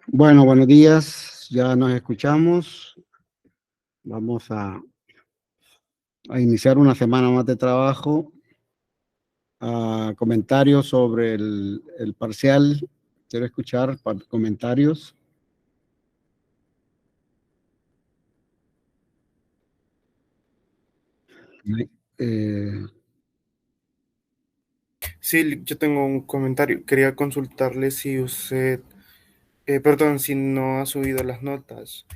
Bueno, buenos días, ya nos escuchamos. Vamos a iniciar una semana más de trabajo. Comentarios sobre el parcial. Quiero escuchar comentarios. Eh, Sí, yo tengo un comentario. Quería consultarle si usted, perdón, si no ha subido las notas.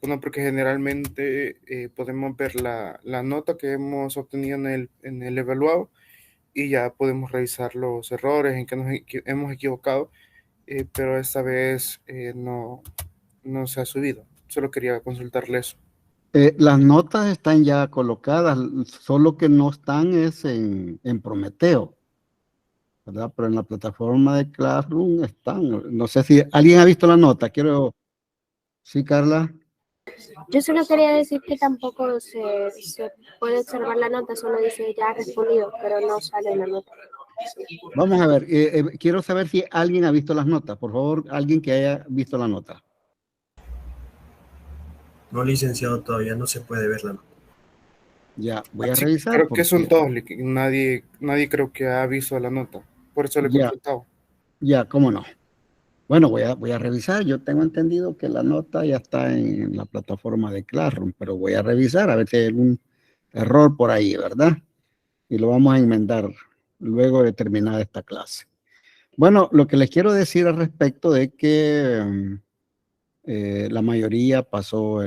Bueno, porque generalmente podemos ver la nota que hemos obtenido en el evaluado y ya podemos revisar los errores en que hemos equivocado, pero esta vez no se ha subido. Solo quería consultarle eso. las notas están ya colocadas, solo que no están es en Prometeo, ¿verdad? Pero en la plataforma de Classroom están. No sé si alguien ha visto la nota. Sí, Carla. Yo solo quería decir que tampoco se puede observar la nota, solo dice ya respondido, pero no sale la nota. Vamos a ver, quiero saber si alguien ha visto las notas. Por favor, alguien que haya visto la nota. No, licenciado, todavía no se puede ver la nota. Ya, voy a Sí, revisar creo que son porque todos. Nadie creo que ha visto la nota. Por eso le he ya, consultado. cómo no. Bueno, voy a revisar. Yo tengo entendido que la nota ya está en la plataforma de Classroom, pero voy a revisar a ver si hay algún error por ahí, ¿verdad? Y lo vamos a enmendar luego de terminada esta clase. Bueno, lo que les quiero decir al respecto de que la mayoría pasó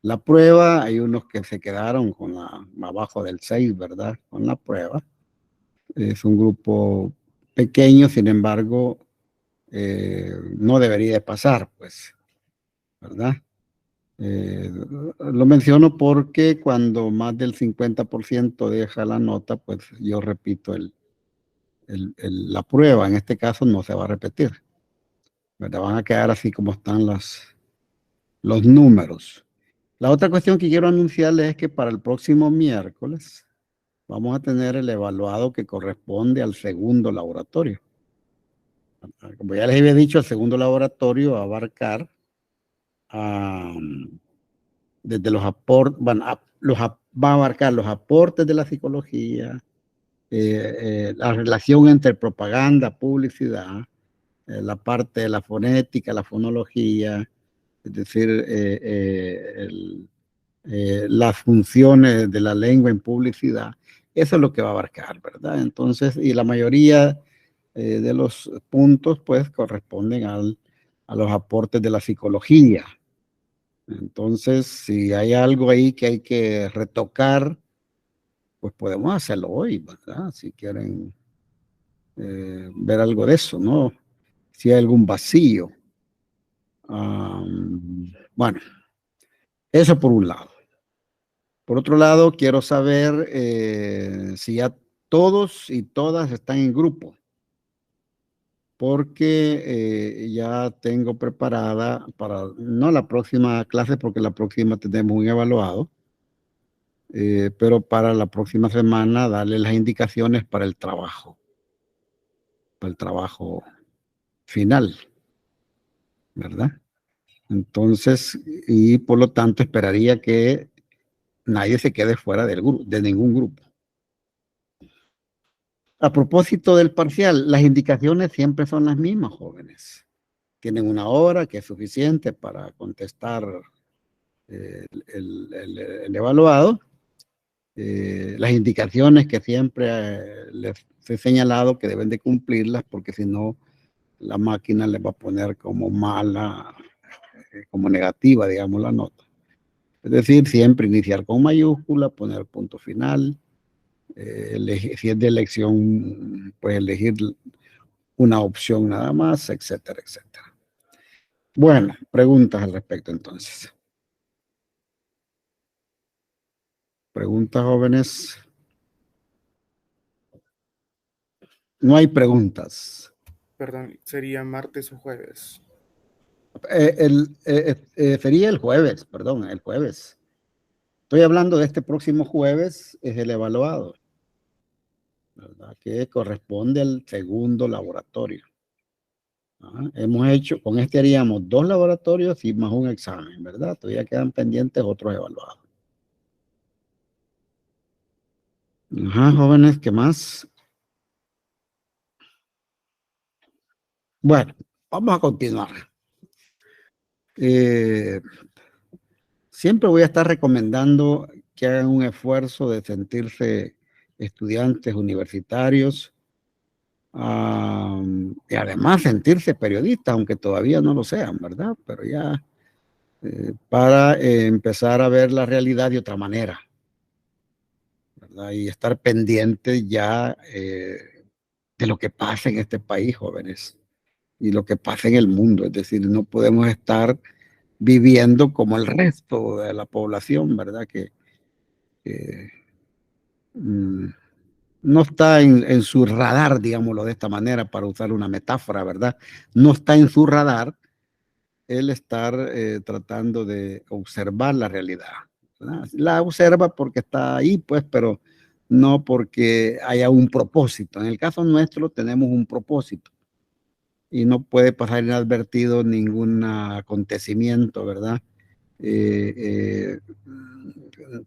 la prueba. Hay unos que se quedaron con abajo del 6, ¿verdad? Con la prueba. Es un grupo pequeño, sin embargo, no debería de pasar, pues, ¿verdad? Lo menciono porque cuando más del 50% deja la nota, pues yo repito la prueba. En este caso no se va a repetir, ¿verdad? Van a quedar así como están los números. La otra cuestión que quiero anunciarles es que para el próximo miércoles vamos a tener el evaluado que corresponde al segundo laboratorio. Como ya les había dicho, el segundo laboratorio va a abarcar desde los aportes, va a abarcar los aportes de la psicología, la relación entre propaganda, publicidad, la parte de la fonética, la fonología, es decir, las funciones de la lengua en publicidad. Eso es lo que va a abarcar, ¿verdad? Entonces, y la mayoría de los puntos, pues, corresponden a los aportes de la psicología. Entonces, si hay algo ahí que hay que retocar, pues podemos hacerlo hoy, ¿verdad? Si quieren ver algo de eso, ¿no? Si hay algún vacío. Bueno, eso por un lado. Por otro lado, quiero saber si ya todos y todas están en grupo, porque ya tengo preparada para, no la próxima clase, porque la próxima tenemos un evaluado, pero para la próxima semana darle las indicaciones para el trabajo final, ¿verdad? Entonces, y por lo tanto esperaría que nadie se quede fuera del grupo, de ningún grupo. A propósito del parcial, las indicaciones siempre son las mismas, jóvenes. Tienen una hora que es suficiente para contestar el evaluado. Las indicaciones que siempre les he señalado que deben de cumplirlas, porque si no, la máquina les va a poner como mala, como negativa, digamos, la nota. Es decir, siempre iniciar con mayúscula, poner punto final, si es de elección, pues elegir una opción nada más, etcétera, etcétera. Bueno, preguntas al respecto entonces. Preguntas, jóvenes. No hay preguntas. Perdón, sería martes o jueves. Sería el jueves, perdón, el jueves. Estoy hablando de este próximo jueves, es el evaluado, ¿verdad? Que corresponde al segundo laboratorio, Hemos hecho, con este haríamos 2 laboratorios y más un examen, ¿verdad? Todavía quedan pendientes otros evaluados. Ajá, jóvenes, ¿qué más? Bueno, vamos a continuar. Siempre voy a estar recomendando que hagan un esfuerzo de sentirse estudiantes universitarios y además sentirse periodistas, aunque todavía no lo sean, ¿verdad? Pero ya para empezar a ver la realidad de otra manera, ¿verdad? Y estar pendiente ya de lo que pasa en este país, jóvenes, y lo que pasa en el mundo. Es decir, no podemos estar viviendo como el resto de la población, ¿verdad? Que no está en su radar, digámoslo de esta manera, para usar una metáfora, ¿verdad? No está en su radar el estar tratando de observar la realidad, ¿verdad? La observa porque está ahí, pues, pero no porque haya un propósito. En el caso nuestro tenemos un propósito y no puede pasar inadvertido ningún acontecimiento, ¿verdad?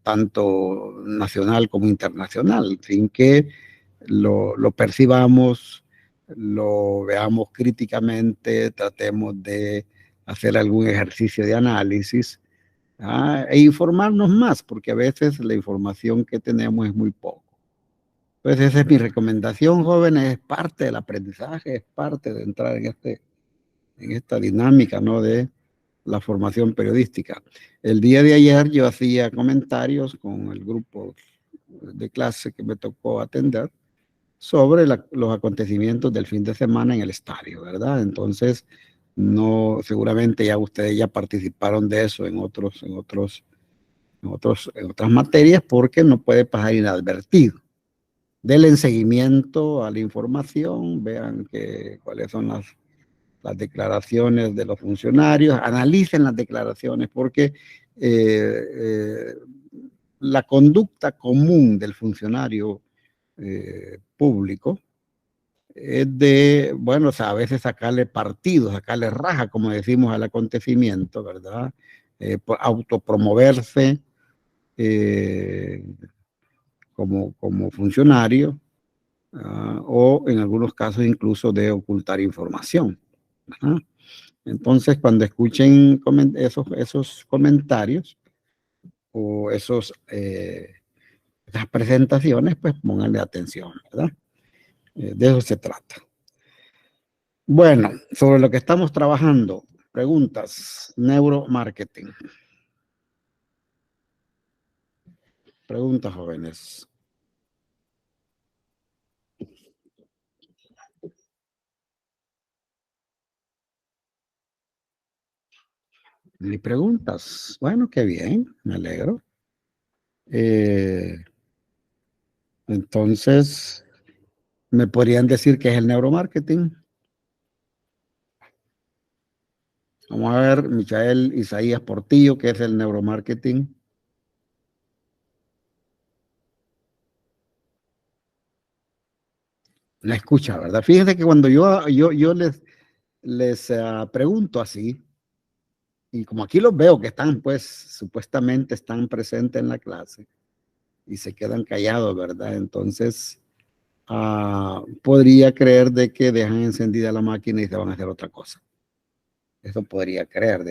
Tanto nacional como internacional, sin que lo percibamos, lo veamos críticamente, tratemos de hacer algún ejercicio de análisis e informarnos más, porque a veces la información que tenemos es muy poco. Entonces esa es mi recomendación, jóvenes, es parte del aprendizaje, es parte de entrar en esta dinámica, ¿no?, de la formación periodística. El día de ayer yo hacía comentarios con el grupo de clase que me tocó atender sobre los acontecimientos del fin de semana en el estadio, ¿verdad? Entonces, no, seguramente ya ustedes ya participaron de eso en otras materias, porque no puede pasar inadvertido. Denle seguimiento a la información, vean cuáles son las declaraciones de los funcionarios, analicen las declaraciones, porque la conducta común del funcionario público es de, bueno, o sea, a veces sacarle partido, sacarle raja, como decimos, al acontecimiento, ¿verdad? Autopromoverse como funcionario, o en algunos casos incluso de ocultar información. ¿Ah? Entonces, cuando escuchen esos comentarios o esas presentaciones, pues pónganle atención, ¿verdad? De eso se trata. Bueno, sobre lo que estamos trabajando, preguntas, neuromarketing. Preguntas, jóvenes. Ni preguntas. Bueno, qué bien, me alegro. Entonces, ¿me podrían decir qué es el neuromarketing? Vamos a ver, Michael Isaías Portillo, ¿qué es el neuromarketing? La escucha, ¿verdad? Fíjense que cuando yo les pregunto así, y como aquí los veo que están, pues, supuestamente están presentes en la clase, y se quedan callados, ¿verdad? Entonces, podría creer de que dejan encendida la máquina y se van a hacer otra cosa. Eso podría creer,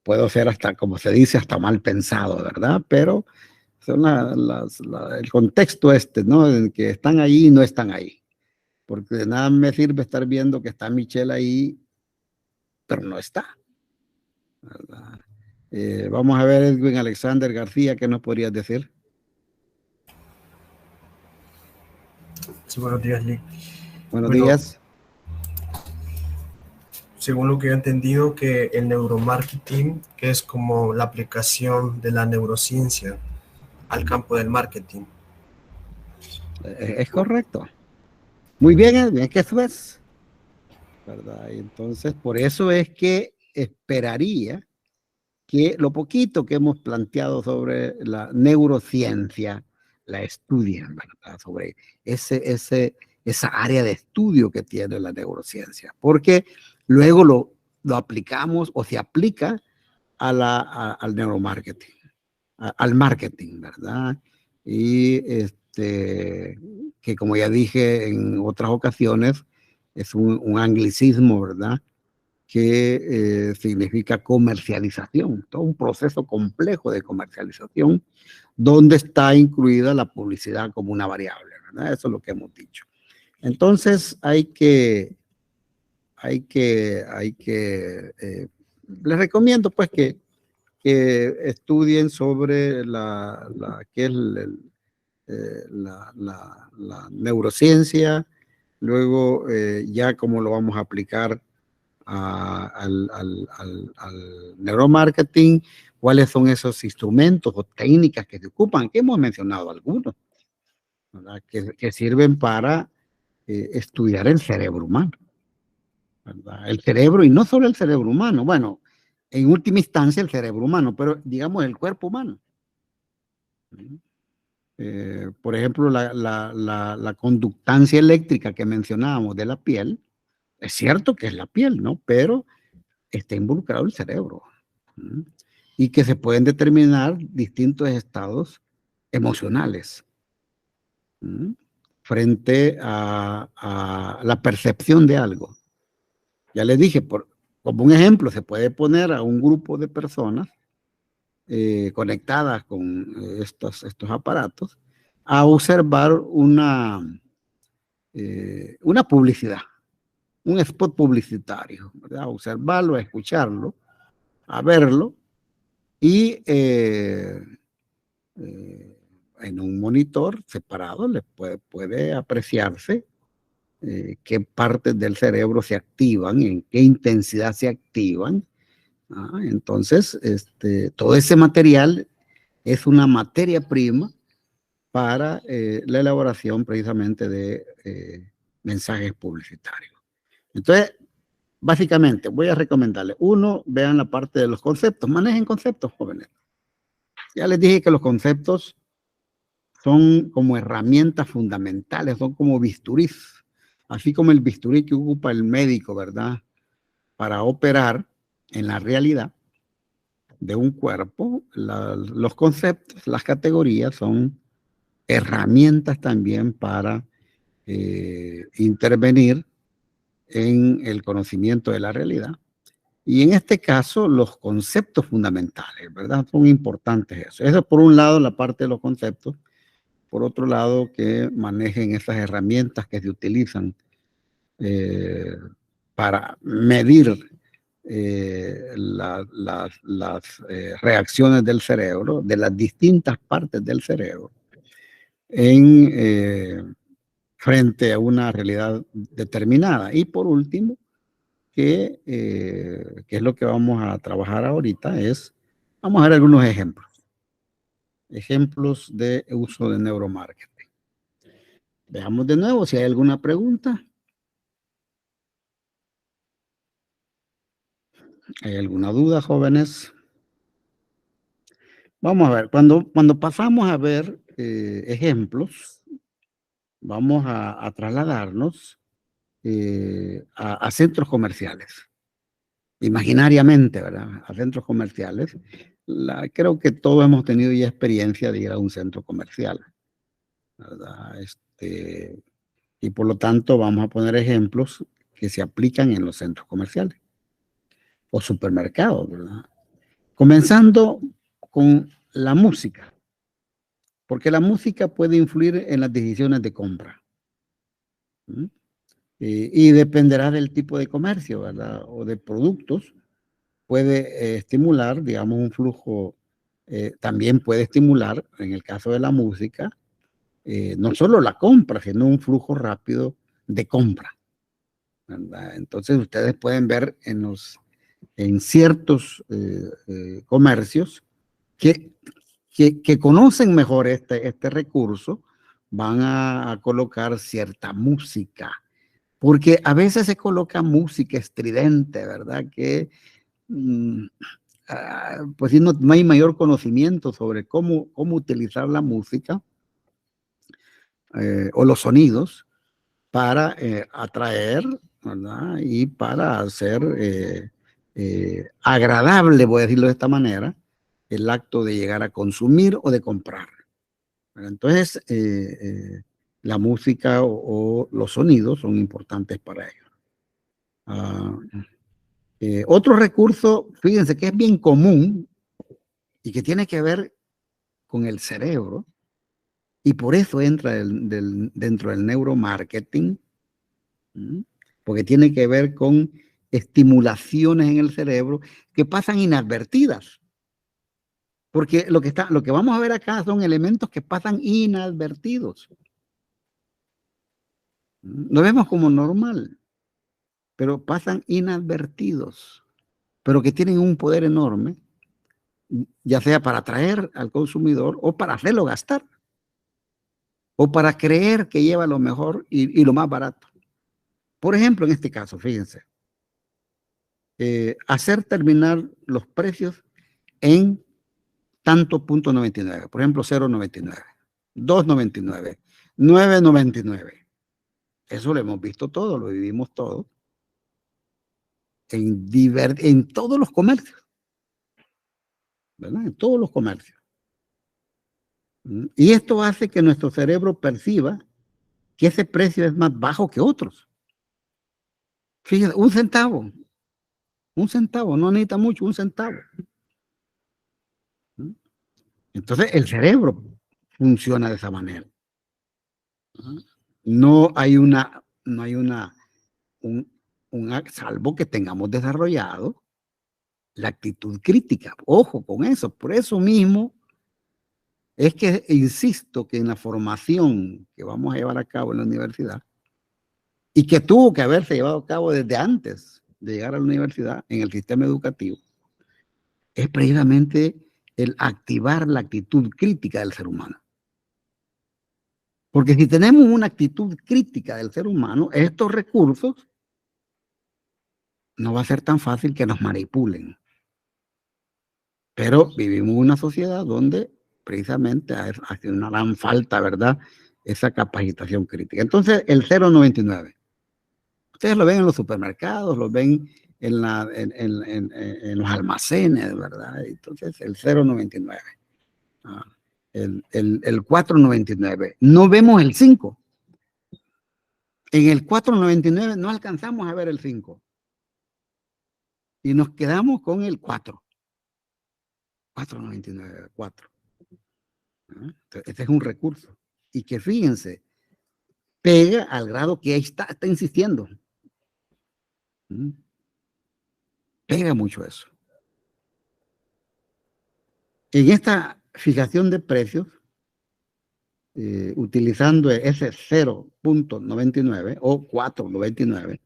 puedo ser hasta, como se dice, hasta mal pensado, ¿verdad? Pero son el contexto ¿no? En que están ahí y no están ahí. Porque de nada me sirve estar viendo que está Michelle ahí, pero no está, ¿verdad? Vamos a ver, Edwin Alexander García, ¿qué nos podrías decir? Sí, buenos días, Lee. Buenos días. Según lo que he entendido, que el neuromarketing, que es como la aplicación de la neurociencia al campo del marketing. Es correcto. Muy bien, Edwin, es que eso es, ¿verdad? Y entonces, por eso es que esperaría que lo poquito que hemos planteado sobre la neurociencia la estudien, ¿verdad? Sobre ese esa área de estudio que tiene la neurociencia, porque luego lo aplicamos o se aplica al neuromarketing, al marketing, ¿verdad? Y que como ya dije en otras ocasiones, es un anglicismo, ¿verdad? Que significa comercialización, todo un proceso complejo de comercialización, donde está incluida la publicidad como una variable, ¿verdad? Eso es lo que hemos dicho. Entonces les recomiendo pues que estudien sobre qué es la neurociencia, luego ya cómo lo vamos a aplicar al neuromarketing, cuáles son esos instrumentos o técnicas que se ocupan, que hemos mencionado algunos, ¿verdad? Que sirven para estudiar el cerebro humano, ¿verdad? El cerebro, y no solo el cerebro humano, bueno, en última instancia el cerebro humano, pero digamos el cuerpo humano. Por ejemplo, la conductancia eléctrica que mencionábamos de la piel, es cierto que es la piel, ¿no? Pero está involucrado el cerebro. Y que se pueden determinar distintos estados emocionales frente a la percepción de algo. Ya les dije, como un ejemplo, se puede poner a un grupo de personas conectadas con estos aparatos a observar una publicidad, un spot publicitario, ¿verdad? A observarlo, a escucharlo, a verlo, y en un monitor separado le puede apreciarse qué partes del cerebro se activan, en qué intensidad se activan. Entonces, todo ese material es una materia prima para la elaboración precisamente de mensajes publicitarios. Entonces, básicamente, voy a recomendarles, uno, vean la parte de los conceptos, manejen conceptos, jóvenes. Ya les dije que los conceptos son como herramientas fundamentales, son como bisturís, así como el bisturí que ocupa el médico, ¿verdad? Para operar en la realidad de un cuerpo, los conceptos, las categorías son herramientas también para intervenir en el conocimiento de la realidad. Y en este caso, los conceptos fundamentales, ¿verdad? Son importantes eso. Eso por un lado, la parte de los conceptos. Por otro lado, que manejen esas herramientas que se utilizan para medir las reacciones del cerebro, de las distintas partes del cerebro, frente a una realidad determinada. Y por último, que es lo que vamos a trabajar ahorita, vamos a ver algunos ejemplos de uso de neuromarketing. Veamos de nuevo si hay alguna pregunta. ¿Hay alguna duda, jóvenes? Vamos a ver, cuando pasamos a ver ejemplos, vamos a trasladarnos a centros comerciales. Imaginariamente, ¿verdad? A centros comerciales. Creo que todos hemos tenido ya experiencia de ir a un centro comercial, ¿verdad? Y por lo tanto vamos a poner ejemplos que se aplican en los centros comerciales o supermercados, ¿verdad? Comenzando con la música, porque la música puede influir en las decisiones de compra. Y dependerá del tipo de comercio, ¿verdad? O de productos. Puede estimular, digamos, un flujo, también puede estimular, en el caso de la música, no solo la compra, sino un flujo rápido de compra, ¿verdad? Entonces ustedes pueden ver en ciertos comercios que conocen mejor este recurso, van a colocar cierta música, porque a veces se coloca música estridente, ¿verdad? Que pues no hay mayor conocimiento sobre cómo utilizar la música o los sonidos, para atraer, ¿verdad? Y para hacer agradable, voy a decirlo de esta manera, el acto de llegar a consumir o de comprar. Entonces, la música o los sonidos son importantes para ello. Otro recurso, fíjense que es bien común y que tiene que ver con el cerebro, y por eso entra dentro del neuromarketing, porque tiene que ver con estimulaciones en el cerebro que pasan inadvertidas. Porque lo que vamos a ver acá son elementos que pasan inadvertidos. Lo vemos como normal, pero pasan inadvertidos, pero que tienen un poder enorme, ya sea para atraer al consumidor o para hacerlo gastar, o para creer que lleva lo mejor y lo más barato. Por ejemplo, en este caso, fíjense, hacer terminar los precios en tanto punto 99, por ejemplo, 0.99, 2.99, 9.99. Eso lo hemos visto todo, lo vivimos todo en todos los comercios, ¿verdad? En todos los comercios. Y esto hace que nuestro cerebro perciba que ese precio es más bajo que otros. Fíjense, un centavo, no necesita mucho, un centavo. Entonces el cerebro funciona de esa manera. No hay salvo que tengamos desarrollado la actitud crítica. Ojo con eso. Por eso mismo es que insisto que en la formación que vamos a llevar a cabo en la universidad, y que tuvo que haberse llevado a cabo desde antes de llegar a la universidad en el sistema educativo, es precisamente el activar la actitud crítica del ser humano. Porque si tenemos una actitud crítica del ser humano, estos recursos no va a ser tan fácil que nos manipulen. Pero vivimos en una sociedad donde precisamente hace una gran falta, ¿verdad?, esa capacitación crítica. Entonces, el 0.99. Ustedes lo ven en los supermercados, lo ven en los almacenes, ¿verdad? Entonces, el 0.99. El 4.99. No vemos el 5. En el 4.99 no alcanzamos a ver el 5. Y nos quedamos con el 4. 4.99, 4. Este es un recurso. Y que fíjense, pega al grado que ahí está insistiendo. Pega mucho eso. En esta fijación de precios, utilizando ese 0.99 o 4.99,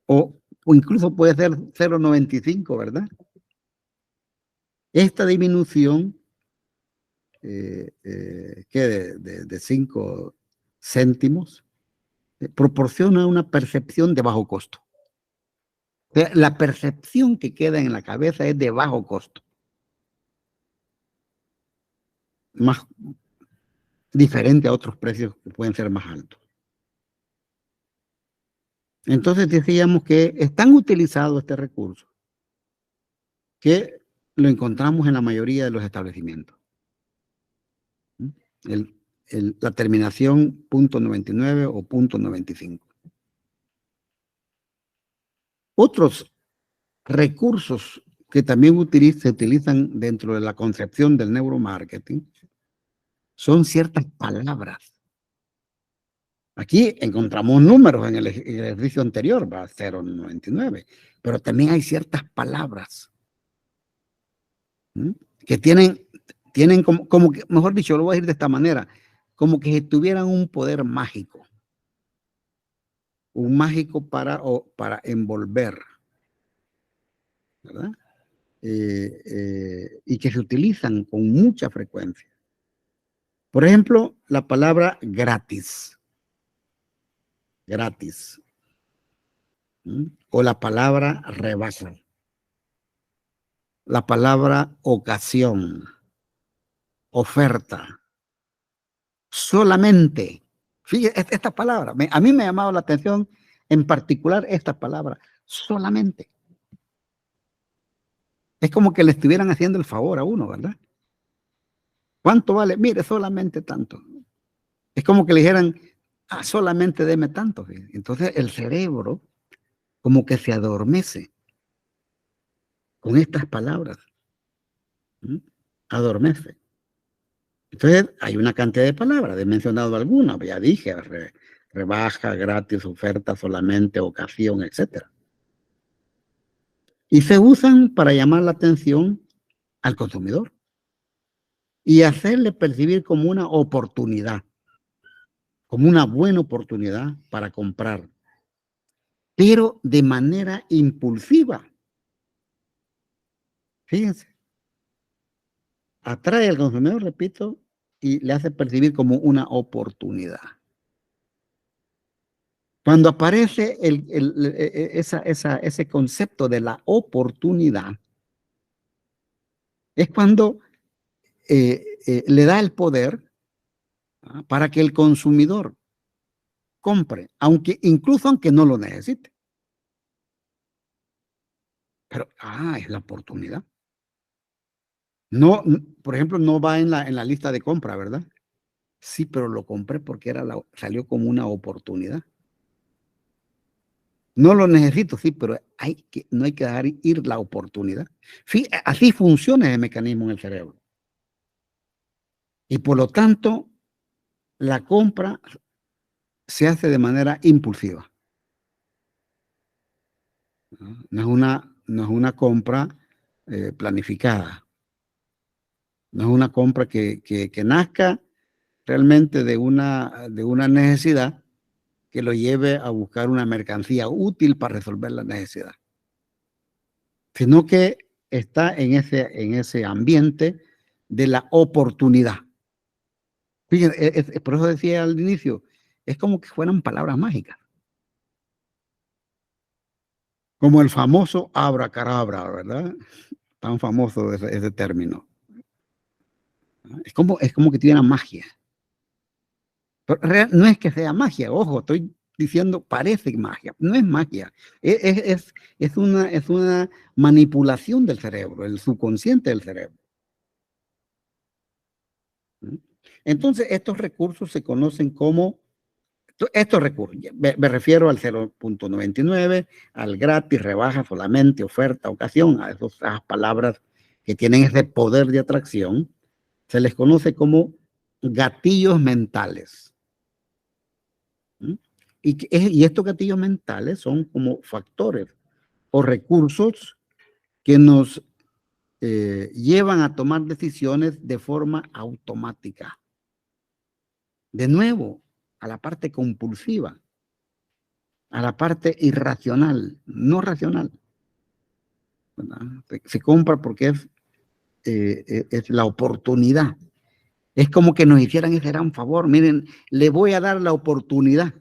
o incluso puede ser 0.95, ¿verdad? Esta disminución de 5 céntimos proporciona una percepción de bajo costo. O sea, la percepción que queda en la cabeza es de bajo costo. Más diferente a otros precios que pueden ser más altos. Entonces decíamos que es tan utilizado este recurso que lo encontramos en la mayoría de los establecimientos. La terminación .99 o .95. Otros recursos que también se utilizan dentro de la concepción del neuromarketing son ciertas palabras. Aquí encontramos números en el ejercicio anterior, va a 0.99, pero también hay ciertas palabras que tienen como que, mejor dicho, lo voy a decir de esta manera, como que tuvieran un poder mágico. Un mágico para envolver, ¿verdad? Y que se utilizan con mucha frecuencia. Por ejemplo, la palabra gratis. Gratis. O la palabra rebasa. La palabra ocasión. Oferta. Solamente. Fíjate, esta palabra, a mí me ha llamado la atención en particular esta palabra, solamente. Es como que le estuvieran haciendo el favor a uno, ¿verdad? ¿Cuánto vale? Mire, solamente tanto. Es como que le dijeran, solamente deme tanto. Entonces el cerebro como que se adormece con estas palabras. Adormece. Entonces hay una cantidad de palabras, he mencionado algunas, ya dije, rebaja, gratis, oferta, solamente, ocasión, etc. Y se usan para llamar la atención al consumidor y hacerle percibir como una oportunidad, como una buena oportunidad para comprar, pero de manera impulsiva. Fíjense, atrae al consumidor, repito, y le hace percibir como una oportunidad. Cuando aparece ese concepto de la oportunidad, es cuando le da el poder para que el consumidor compre, incluso aunque no lo necesite. Pero, es la oportunidad. No, por ejemplo, no va en la lista de compra, ¿verdad? Sí, pero lo compré porque salió como una oportunidad. No lo necesito, sí, pero no hay que dejar ir la oportunidad. Sí, así funciona ese mecanismo en el cerebro. Y por lo tanto, la compra se hace de manera impulsiva. No es una compra planificada. No es una compra que nazca realmente de una necesidad que lo lleve a buscar una mercancía útil para resolver la necesidad, sino que está en ese ambiente de la oportunidad. Fíjense, por eso decía al inicio, es como que fueran palabras mágicas. Como el famoso abracadabra, ¿verdad? Tan famoso ese término. Es como que tiene una magia. Pero no es que sea magia, ojo, estoy diciendo parece magia, no es magia, es una manipulación del cerebro, el subconsciente del cerebro. Entonces, estos recursos se conocen como, estos recursos, me refiero al 0.99, al gratis, rebaja, solamente, oferta, ocasión, a esas palabras que tienen ese poder de atracción, se les conoce como gatillos mentales. Y estos gatillos mentales son como factores o recursos que nos llevan a tomar decisiones de forma automática. De nuevo, a la parte compulsiva, a la parte irracional, no racional. Se compra porque es la oportunidad. Es como que nos hicieran ese gran favor. Miren, le voy a dar la oportunidad.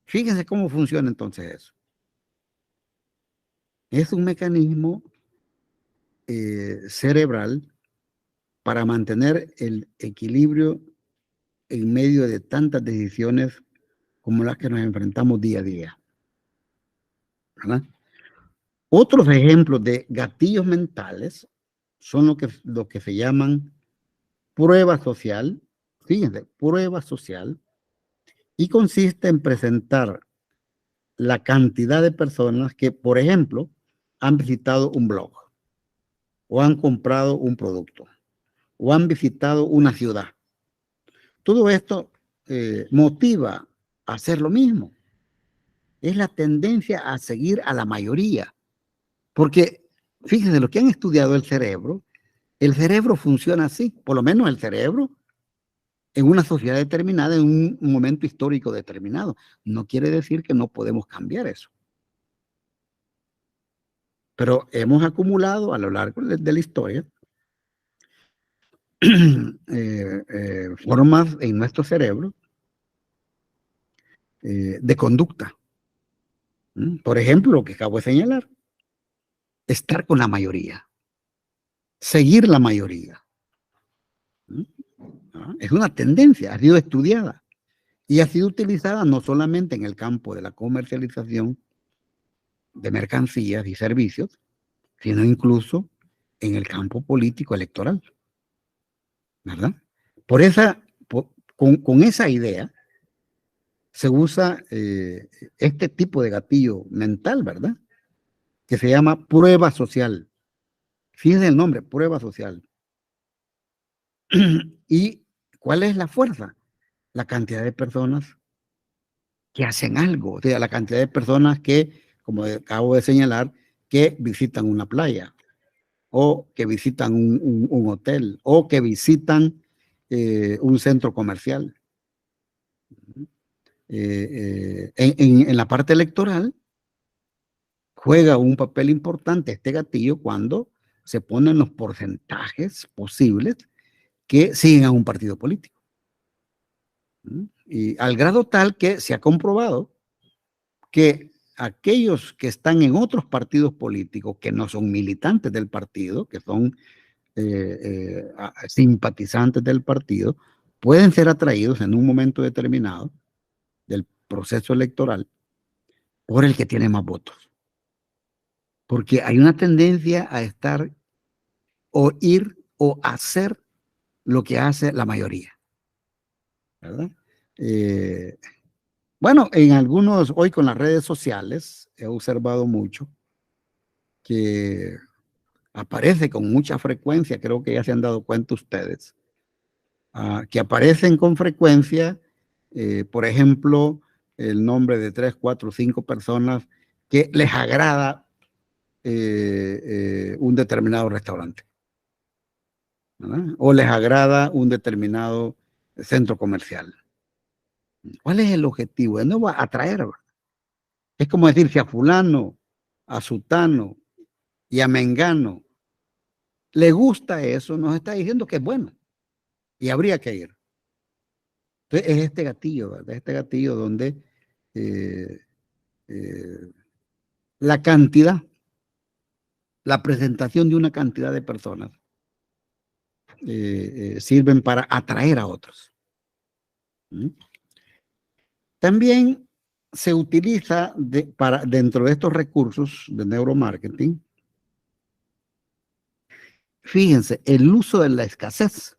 Fíjense cómo funciona entonces eso. Es un mecanismo cerebral para mantener el equilibrio en medio de tantas decisiones como las que nos enfrentamos día a día. ¿Verdad? Otros ejemplos de gatillos mentales son lo que se llaman prueba social. Fíjense, prueba social. Y consiste en presentar la cantidad de personas que, por ejemplo, han visitado un blog o han comprado un producto o han visitado una ciudad. Todo esto motiva a hacer lo mismo. Es la tendencia a seguir a la mayoría. Porque, fíjense, lo que han estudiado el cerebro funciona así, por lo menos el cerebro en una sociedad determinada, en un momento histórico determinado. No quiere decir que no podemos cambiar eso. Pero hemos acumulado a lo largo de la historia formas en nuestro cerebro de conducta. Por ejemplo, lo que acabo de señalar, estar con la mayoría, seguir la mayoría. Es una tendencia, ha sido estudiada. Y ha sido utilizada no solamente en el campo de la comercialización de mercancías y servicios, sino incluso en el campo político electoral, ¿verdad? Con esa idea se usa este tipo de gatillo mental, ¿verdad? Que se llama prueba social. Fíjense el nombre, prueba social. ¿Y cuál es la fuerza? La cantidad de personas que hacen algo, o sea, la cantidad de personas que, como acabo de señalar, que visitan una playa, o que visitan un hotel, o que visitan un centro comercial. En la parte electoral juega un papel importante este gatillo cuando se ponen los porcentajes posibles que siguen a un partido político. Y al grado tal que se ha comprobado que aquellos que están en otros partidos políticos que no son militantes del partido, que son simpatizantes del partido, pueden ser atraídos en un momento determinado del proceso electoral por el que tiene más votos. Porque hay una tendencia a estar o ir o hacer lo que hace la mayoría, ¿verdad? Bueno, en algunos, hoy con las redes sociales, he observado mucho que aparece con mucha frecuencia, creo que ya se han dado cuenta ustedes, que aparecen con frecuencia, por ejemplo, el nombre de 3, 4, 5 personas que les agrada un determinado restaurante, ¿verdad? O les agrada un determinado centro comercial. ¿Cuál es el objetivo? De nuevo, atraer, ¿verdad? Es como decir, si a fulano, a sutano y a mengano le gusta eso, nos está diciendo que es bueno y habría que ir. Entonces es este gatillo, ¿verdad? Este gatillo donde la cantidad, la presentación de una cantidad de personas sirven para atraer a otros. También se utiliza dentro de estos recursos de neuromarketing, fíjense, el uso de la escasez.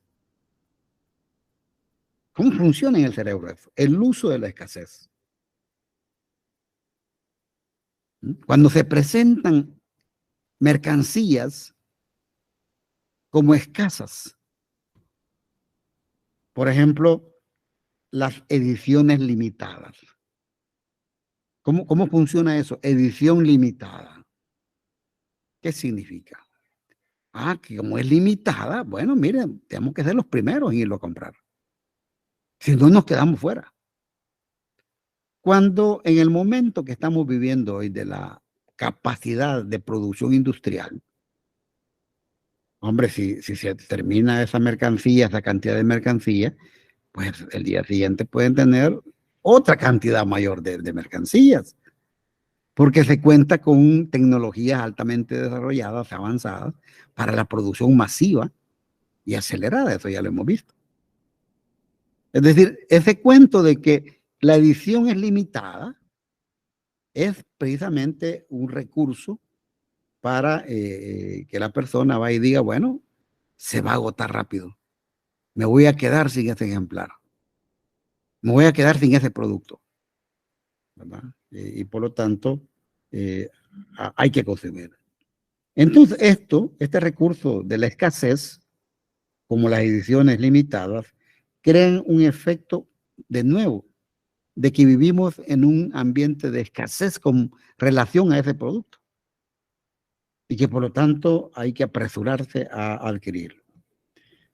¿Cómo funciona en el cerebro eso? El uso de la escasez. Cuando se presentan mercancías como escasas, por ejemplo, las ediciones limitadas. ¿Cómo funciona eso? Edición limitada. ¿Qué significa? Que como es limitada, bueno, miren, tenemos que ser los primeros en irlo a comprar. Si no, nos quedamos fuera. Cuando en el momento que estamos viviendo hoy de la capacidad de producción industrial, hombre, si se termina esa mercancía, esa cantidad de mercancía, pues el día siguiente pueden tener otra cantidad mayor de mercancías, porque se cuenta con tecnologías altamente desarrolladas, avanzadas, para la producción masiva y acelerada, eso ya lo hemos visto. Es decir, ese cuento de que la edición es limitada es precisamente un recurso para que la persona vaya y diga, bueno, se va a agotar rápido, me voy a quedar sin ese ejemplar, me voy a quedar sin ese producto, ¿verdad? Y por lo tanto, hay que consumir. Entonces, este recurso de la escasez, como las ediciones limitadas, crean un efecto, de nuevo, de que vivimos en un ambiente de escasez con relación a ese producto y que por lo tanto hay que apresurarse a adquirirlo.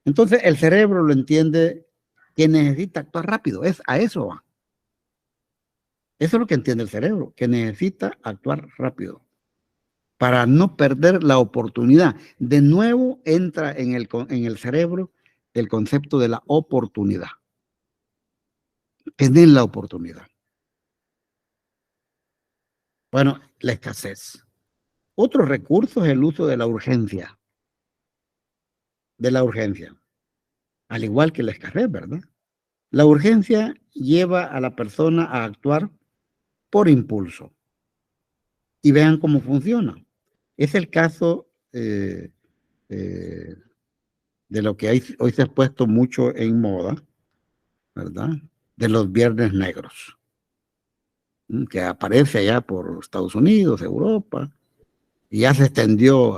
Entonces, el cerebro lo entiende que necesita actuar rápido, a eso va. Eso es lo que entiende el cerebro, que necesita actuar rápido para no perder la oportunidad. De nuevo entra en el cerebro el concepto de la oportunidad. Tener la oportunidad. Bueno, la escasez. Otro recurso es el uso de la urgencia. De la urgencia. Al igual que la escasez, ¿verdad? La urgencia lleva a la persona a actuar por impulso. Y vean cómo funciona. Es el caso de lo que hoy se ha puesto mucho en moda, ¿verdad? De los viernes negros, que aparece allá por Estados Unidos, Europa, y ya se extendió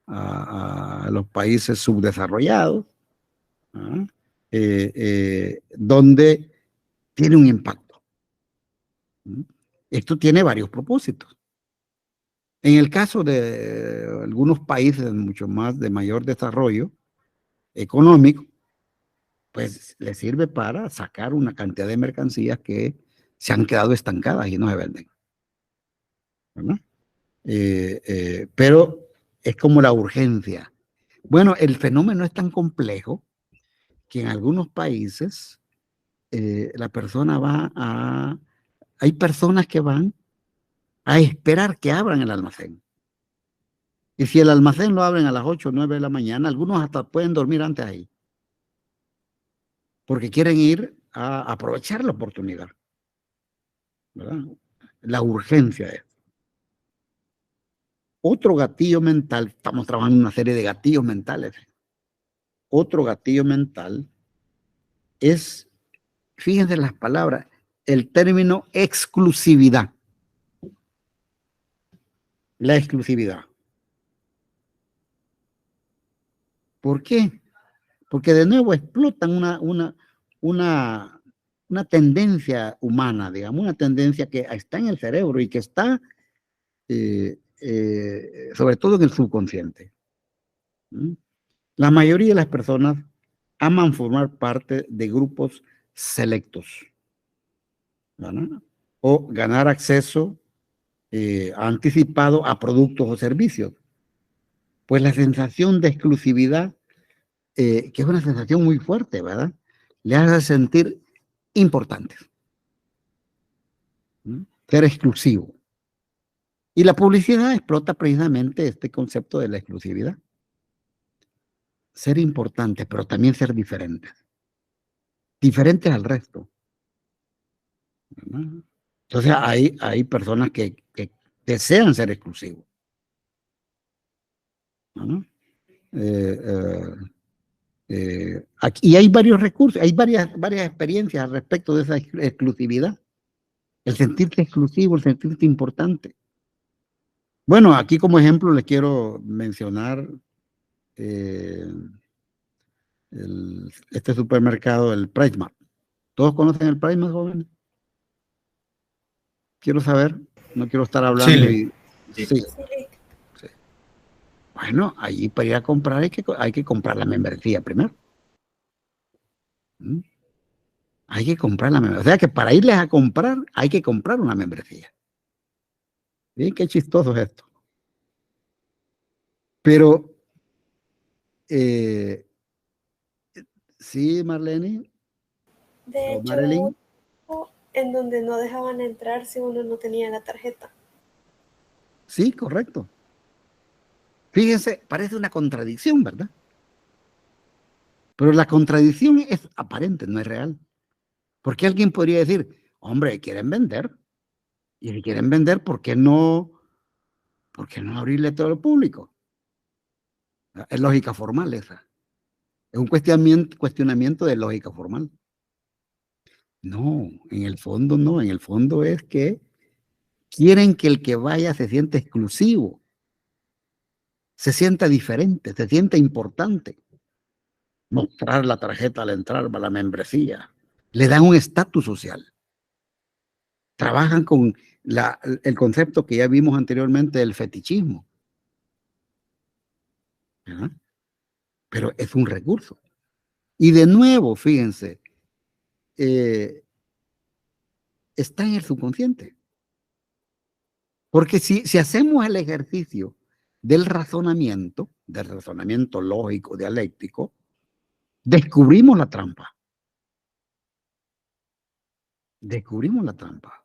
a los países subdesarrollados, ¿ah? Donde tiene un impacto. Esto tiene varios propósitos. En el caso de algunos países mucho más de mayor desarrollo económico, pues le sirve para sacar una cantidad de mercancías que se han quedado estancadas y no se venden, ¿verdad? Pero es como la urgencia. Bueno, el fenómeno es tan complejo que en algunos países la persona va a... Hay personas que van a esperar que abran el almacén. Y si el almacén lo abren a las 8 o 9 de la mañana, algunos hasta pueden dormir antes ahí. Porque quieren ir a aprovechar la oportunidad, ¿verdad? La urgencia es. Otro gatillo mental, estamos trabajando en una serie de gatillos mentales. Otro gatillo mental es, fíjense las palabras, el término exclusividad. La exclusividad. ¿Por qué? Porque de nuevo explotan una tendencia humana, digamos, una tendencia que está en el cerebro y que está sobre todo en el subconsciente. La mayoría de las personas aman formar parte de grupos selectos, ¿verdad? O ganar acceso anticipado a productos o servicios. Pues la sensación de exclusividad, que es una sensación muy fuerte, ¿verdad? Le hace sentir importantes. Ser exclusivo. Y la publicidad explota precisamente este concepto de la exclusividad. Ser importante, pero también ser diferentes. Diferentes al resto. ¿Verdad? Entonces hay personas que desean ser exclusivos. ¿No? Aquí hay varios recursos, hay varias experiencias al respecto de esa exclusividad. El sentirse exclusivo, el sentirse importante. Bueno, aquí como ejemplo les quiero mencionar este supermercado, el PriceMart. ¿Todos conocen el PriceMart, jóvenes? Quiero saber, no quiero estar hablando. Sí. Sí. Bueno, allí para ir a comprar hay que comprar la membresía primero. Hay que comprar la membresía. O sea que para irles a comprar hay que comprar una membresía. ¿Sí? Qué chistoso es esto. Pero, sí, Marlene. De hecho, Marilyn. En donde no dejaban entrar si uno no tenía la tarjeta. Sí, correcto. Fíjense, parece una contradicción, ¿verdad? Pero la contradicción es aparente, no es real. Porque alguien podría decir, hombre, quieren vender. Y si quieren vender, ¿por qué no abrirle todo al público? Es lógica formal esa. Es un cuestionamiento de lógica formal. No, en el fondo no. En el fondo es que quieren que el que vaya se sienta exclusivo, se sienta diferente, se sienta importante. Mostrar la tarjeta al entrar, la membresía. Le dan un estatus social. Trabajan con el concepto que ya vimos anteriormente del fetichismo. ¿Verdad? Pero es un recurso. Y de nuevo, fíjense, está en el subconsciente. Porque si hacemos el ejercicio del razonamiento lógico, dialéctico, descubrimos la trampa. Descubrimos la trampa.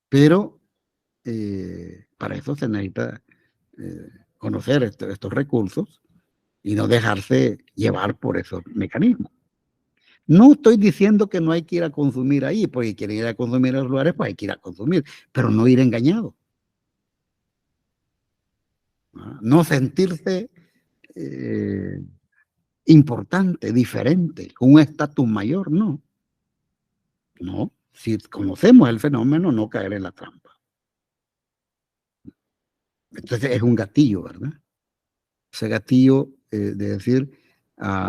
Pero para eso se necesita conocer estos recursos y no dejarse llevar por esos mecanismos. No estoy diciendo que no hay que ir a consumir ahí, porque quieren ir a consumir a los lugares, pues hay que ir a consumir, pero no ir engañado. No sentirse importante, diferente, con un estatus mayor, no. No, si conocemos el fenómeno, no caer en la trampa. Entonces es un gatillo, ¿verdad? Ese gatillo de decir,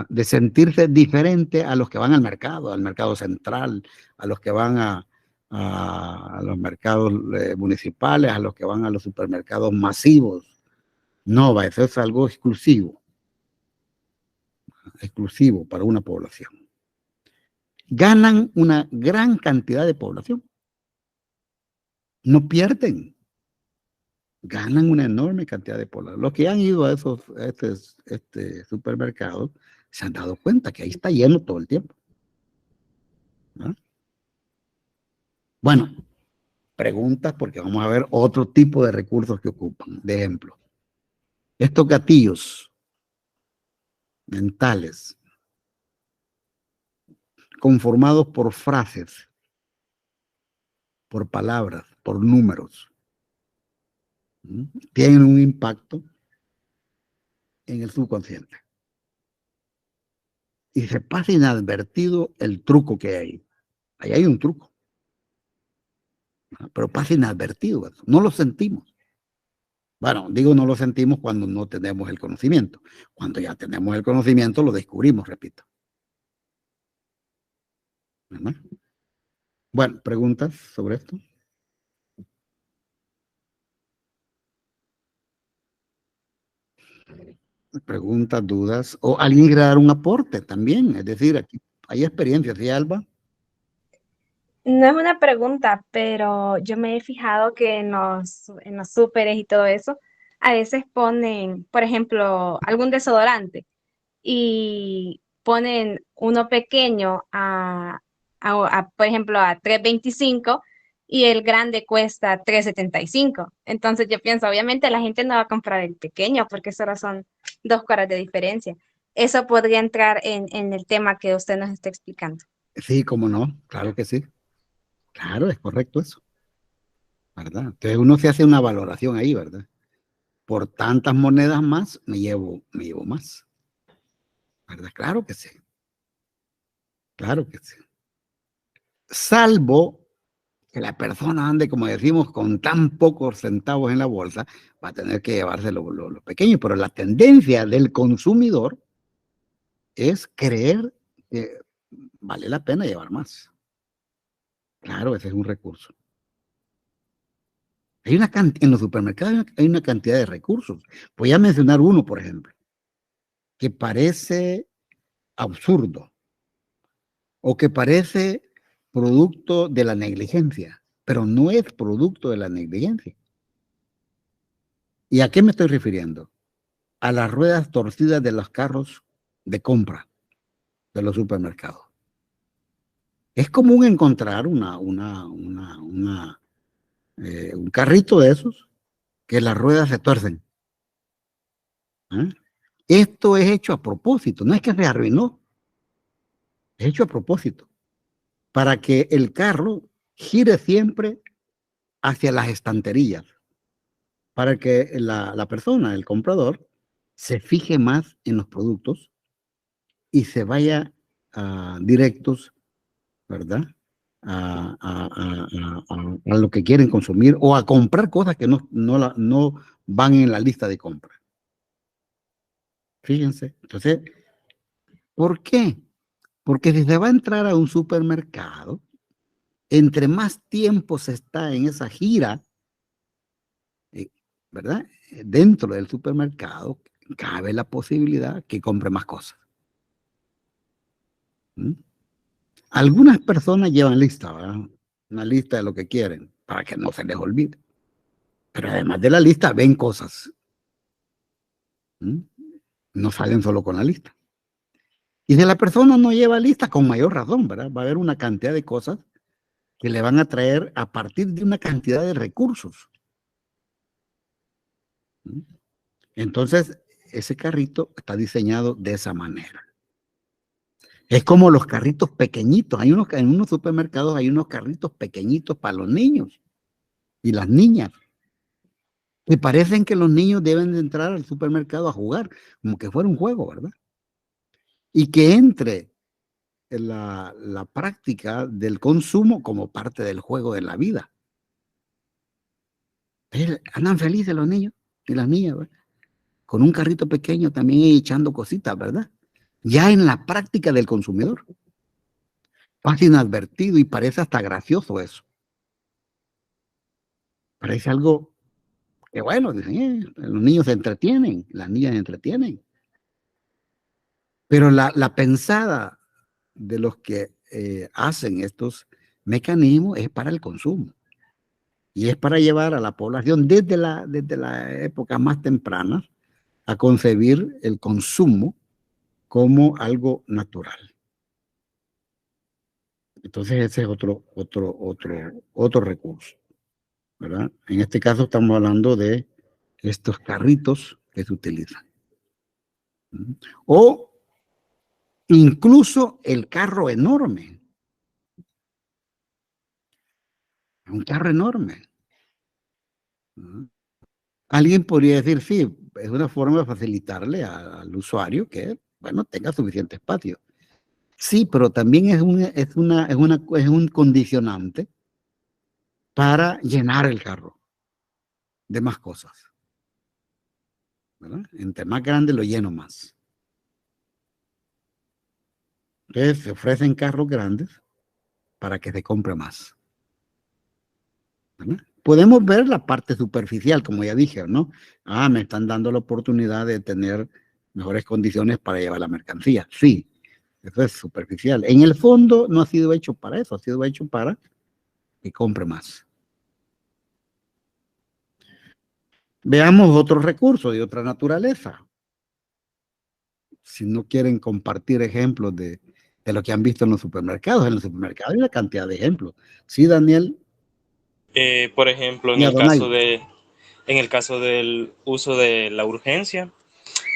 de sentirse diferente a los que van al mercado central, a los que van a los mercados municipales, a los que van a los supermercados masivos. No, eso es algo exclusivo para una población. Ganan una gran cantidad de población. No pierden. Ganan una enorme cantidad de población. Los que han ido a este supermercados se han dado cuenta que ahí está lleno todo el tiempo. ¿No? Bueno, preguntas porque vamos a ver otro tipo de recursos que ocupan. De ejemplo, estos gatillos mentales conformados por frases, por palabras, por números, tienen un impacto en el subconsciente. Y se pasa inadvertido el truco que hay. Ahí hay un truco. Pero pasa inadvertido. No lo sentimos. Bueno, digo no lo sentimos cuando no tenemos el conocimiento. Cuando ya tenemos el conocimiento lo descubrimos, repito. ¿Verdad? Bueno, ¿preguntas sobre esto? Preguntas, dudas, o alguien quiere dar un aporte también, es decir, aquí hay experiencias, ¿sí, Alba? No es una pregunta, pero yo me he fijado que en los súperes y todo eso, a veces ponen, por ejemplo, algún desodorante y ponen uno pequeño por ejemplo, a 3.25 y el grande cuesta 3.75. Entonces yo pienso, obviamente la gente no va a comprar el pequeño porque solo son 2 cuadras de diferencia. Eso podría entrar en el tema que usted nos está explicando. Sí, cómo no, claro que sí. Claro, es correcto eso, ¿verdad? Entonces uno se hace una valoración ahí, ¿verdad? Por tantas monedas más, me llevo más, ¿verdad? Claro que sí, claro que sí. Salvo que la persona ande, como decimos, con tan pocos centavos en la bolsa, va a tener que llevarse lo pequeño, pero la tendencia del consumidor es creer que vale la pena llevar más. Claro, ese es un recurso. En los supermercados hay una cantidad de recursos. Voy a mencionar uno, por ejemplo, que parece absurdo o que parece producto de la negligencia, pero no es producto de la negligencia. ¿Y a qué me estoy refiriendo? A las ruedas torcidas de los carros de compra de los supermercados. Es común encontrar un carrito de esos que las ruedas se tuercen. ¿Eh? Esto es hecho a propósito, no es que se arruinó, es hecho a propósito, para que el carro gire siempre hacia las estanterías, para que la persona, el comprador, se fije más en los productos y se vaya directos, ¿verdad? A lo que quieren consumir o a comprar cosas que no van en la lista de compra. Fíjense. Entonces, ¿por qué? Porque si se va a entrar a un supermercado, entre más tiempo se está en esa gira, ¿verdad? Dentro del supermercado, cabe la posibilidad que compre más cosas. ¿Mm? Algunas personas llevan lista, ¿verdad? Una lista de lo que quieren, para que no se les olvide. Pero además de la lista, ven cosas. ¿Mm? No salen solo con la lista. Y si la persona no lleva lista, con mayor razón, ¿verdad? Va a haber una cantidad de cosas que le van a traer a partir de una cantidad de recursos. ¿Mm? Entonces, ese carrito está diseñado de esa manera. Es como los carritos pequeñitos. En unos supermercados hay unos carritos pequeñitos para los niños y las niñas. Que parecen que los niños deben de entrar al supermercado a jugar, como que fuera un juego, ¿verdad? Y que entre la práctica del consumo como parte del juego de la vida. Andan felices los niños y las niñas, ¿verdad? Con un carrito pequeño también echando cositas, ¿verdad? Ya en la práctica del consumidor. Pasa inadvertido y parece hasta gracioso eso. Parece algo que bueno, dicen, los niños se entretienen, las niñas se entretienen. Pero la pensada de los que hacen estos mecanismos es para el consumo. Y es para llevar a la población desde la época más temprana a concebir el consumo como algo natural. Entonces ese es otro recurso, ¿verdad? En este caso estamos hablando de estos carritos que se utilizan. O incluso el carro enorme. Un carro enorme. Alguien podría decir, sí, es una forma de facilitarle al usuario que, bueno, tenga suficiente espacio. Sí, pero también es un condicionante para llenar el carro de más cosas, ¿verdad? Entre más grande lo lleno más. Entonces se ofrecen carros grandes para que se compre más, ¿verdad? Podemos ver la parte superficial, como ya dije, ¿no? Me están dando la oportunidad de tener mejores condiciones para llevar la mercancía. Sí, eso es superficial. En el fondo no ha sido hecho para eso, ha sido hecho para que compre más. Veamos otros recursos de otra naturaleza. Si no quieren compartir ejemplos de lo que han visto en los supermercados hay una cantidad de ejemplos. Sí, Daniel. Por ejemplo, en el caso del uso de la urgencia,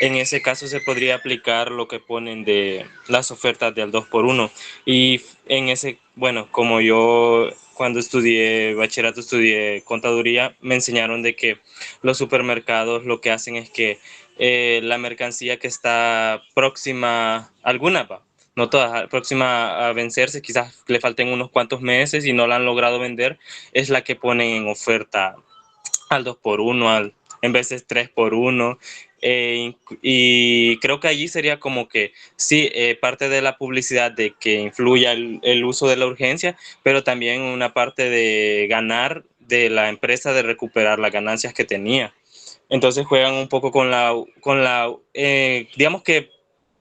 en ese caso se podría aplicar lo que ponen de las ofertas del 2x1. Y en ese, bueno, como yo cuando estudié bachillerato, estudié contaduría, me enseñaron de que los supermercados lo que hacen es que la mercancía que está próxima, alguna no todas, próxima a vencerse, quizás le falten unos cuantos meses y no la han logrado vender, es la que ponen en oferta al 2x1, en veces 3x1. Y creo que allí sería como que sí, parte de la publicidad de que influya el uso de la urgencia, pero también una parte de ganar de la empresa, de recuperar las ganancias que tenía. Entonces juegan un poco con digamos que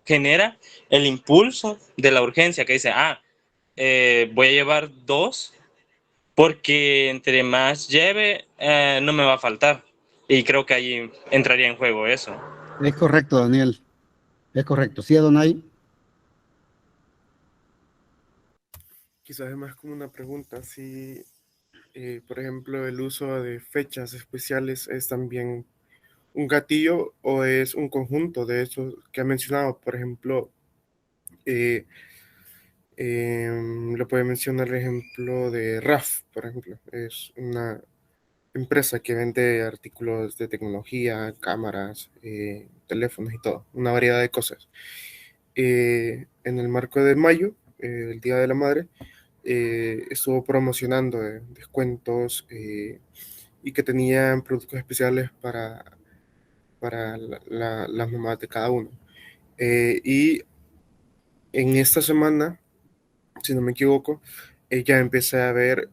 genera el impulso de la urgencia, que dice, voy a llevar 2 porque entre más lleve, no me va a faltar. Y creo que ahí entraría en juego eso. Es correcto, Daniel. Es correcto. Sí, Adonai. Quizás es más como una pregunta, si, por ejemplo, el uso de fechas especiales es también un gatillo o es un conjunto de esos que ha mencionado. Por ejemplo, le puede mencionar el ejemplo de RAF, por ejemplo. Es una empresa que vende artículos de tecnología, cámaras, teléfonos y todo, una variedad de cosas. En el marco de mayo, el Día de la Madre, estuvo promocionando descuentos y que tenían productos especiales para las mamás de cada uno. Y en esta semana, si no me equivoco, ya empecé a ver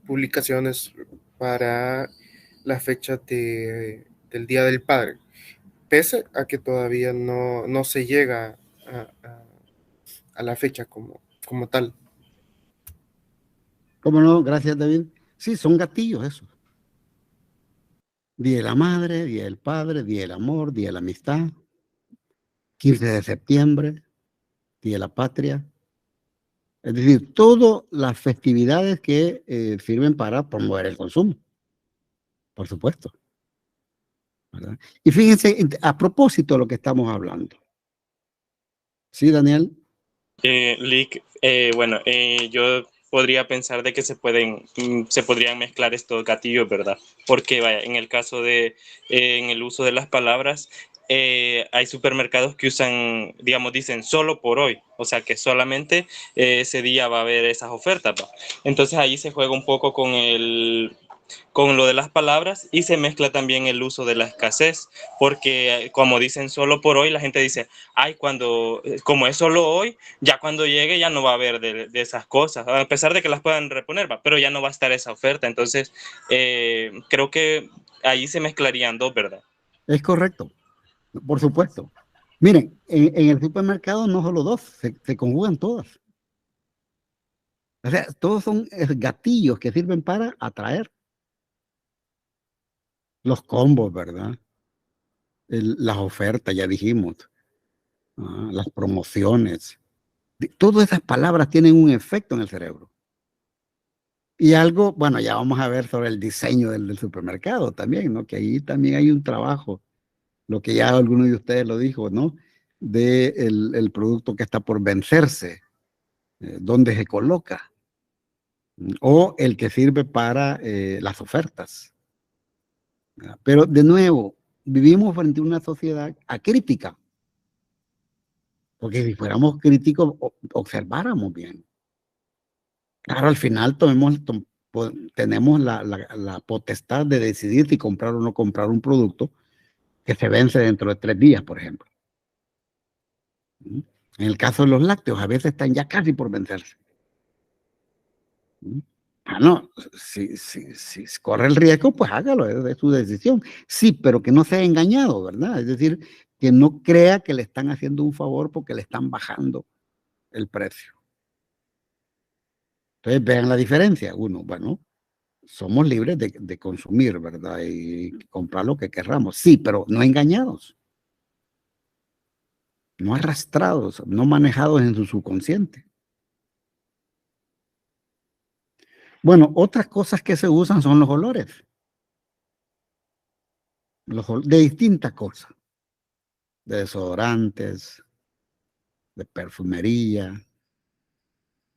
publicaciones para la fecha del Día del Padre, pese a que todavía no se llega a la fecha como tal. ¿Cómo no? Gracias, David. Sí, son gatillos esos. Día de la Madre, Día del Padre, Día del Amor, Día de la Amistad, 15 de septiembre, Día de la Patria. Es decir, todas las festividades que sirven para promover el consumo, por supuesto, ¿verdad? Y fíjense, a propósito de lo que estamos hablando, Sí, Daniel. Lick, bueno, yo podría pensar de que se podrían mezclar estos gatillos, ¿verdad? Porque vaya, en el caso de, en el uso de las palabras, hay supermercados que usan, digamos, dicen solo por hoy, o sea que solamente ese día va a haber esas ofertas, ¿va? Entonces ahí se juega un poco con lo de las palabras y se mezcla también el uso de la escasez, porque como dicen solo por hoy, la gente dice, ay, como es solo hoy, ya cuando llegue ya no va a haber de esas cosas, a pesar de que las puedan reponer, ¿va? Pero ya no va a estar esa oferta. Entonces, creo que ahí se mezclarían dos, ¿verdad? Es correcto, por supuesto. Miren, en el supermercado no solo dos, se conjugan todas. O sea, todos son gatillos que sirven para atraer. Los combos, ¿verdad? Las ofertas, ya dijimos. Las promociones. Todas esas palabras tienen un efecto en el cerebro. Y algo, bueno, ya vamos a ver sobre el diseño del supermercado también, ¿no? Que ahí también hay un trabajo, lo que ya alguno de ustedes lo dijo, ¿no? De el producto que está por vencerse, dónde se coloca, o el que sirve para las ofertas. Pero de nuevo, vivimos frente a una sociedad acrítica, porque si fuéramos críticos, observáramos bien. Claro, al final tenemos la potestad de decidir si comprar o no comprar un producto que se vence dentro de 3 días, por ejemplo. En el caso de los lácteos, a veces están ya casi por vencerse. No, si corre el riesgo, pues hágalo, es su decisión. Sí, pero que no sea engañado, ¿verdad? Es decir, que no crea que le están haciendo un favor porque le están bajando el precio. Entonces, vean la diferencia. Uno, bueno, somos libres de consumir, ¿verdad? Y comprar lo que querramos. Sí, pero no engañados. No arrastrados, no manejados en su subconsciente. Bueno, otras cosas que se usan son los olores. De distintas cosas. De desodorantes, de perfumería.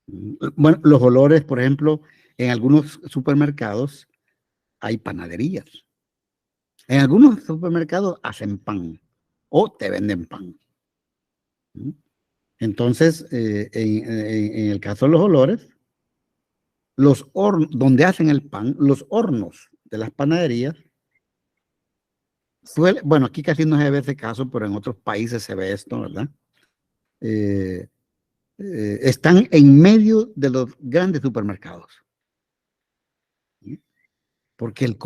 Bueno, los olores, por ejemplo, en algunos supermercados hay panaderías. En algunos supermercados hacen pan o te venden pan. Entonces, en el caso de los olores, donde hacen el pan, los hornos de las panaderías, bueno, aquí casi no se ve ese caso, pero en otros países se ve esto, ¿verdad? Están en medio de los grandes supermercados. Porque el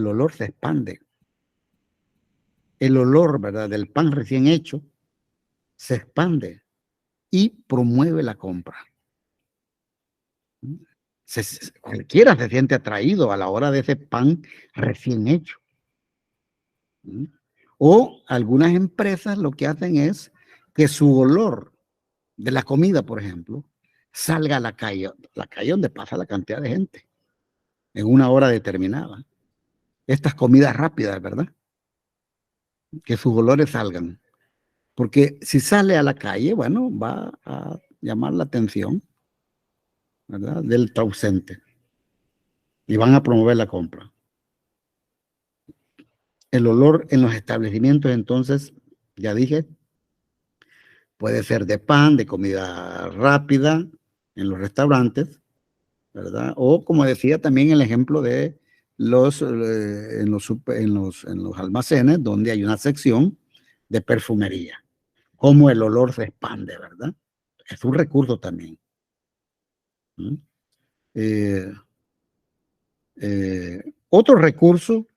olor se expande. El olor, ¿verdad?, del pan recién hecho se expande y promueve la compra. Cualquiera se siente atraído a la hora de ese pan recién hecho. O algunas empresas lo que hacen es que su olor de la comida, por ejemplo, salga a la calle donde pasa la cantidad de gente, en una hora determinada. Estas comidas rápidas, ¿verdad? Que sus olores salgan. Porque si sale a la calle, bueno, va a llamar la atención, ¿verdad?, del ausente. Y van a promover la compra. El olor en los establecimientos, entonces, ya dije, puede ser de pan, de comida rápida, en los restaurantes, ¿verdad? O, como decía también el ejemplo de en los almacenes, donde hay una sección de perfumería. Cómo el olor se expande, ¿verdad? Es un recurso también. Otro recurso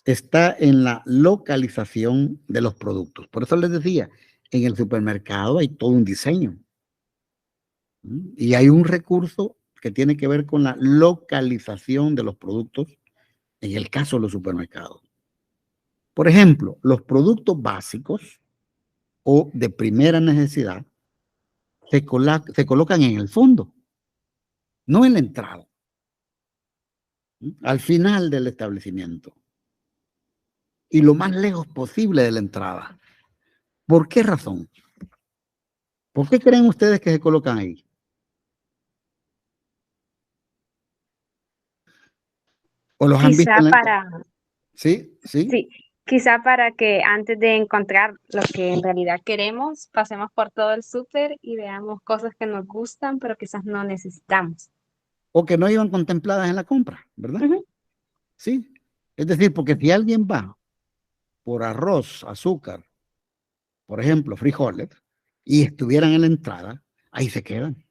está en la localización de los productos. Por eso les decía, en el supermercado hay todo un diseño. Y hay un recurso que tiene que ver con la localización de los productos en el caso de los supermercados. Por ejemplo, los productos básicos o de primera necesidad se colocan en el fondo, no en la entrada, al final del establecimiento y lo más lejos posible de la entrada. ¿Por qué razón? ¿Por qué creen ustedes que se colocan ahí? ¿O los han visto Quizá en la... para, Sí, sí. sí, quizá para que antes de encontrar lo que en realidad queremos, pasemos por todo el súper y veamos cosas que nos gustan, pero quizás no necesitamos. O que no iban contempladas en la compra, ¿verdad? Ujú. Sí. Es decir, porque si alguien va por arroz, azúcar, por ejemplo, frijoles, y estuvieran en la entrada, ahí se quedan.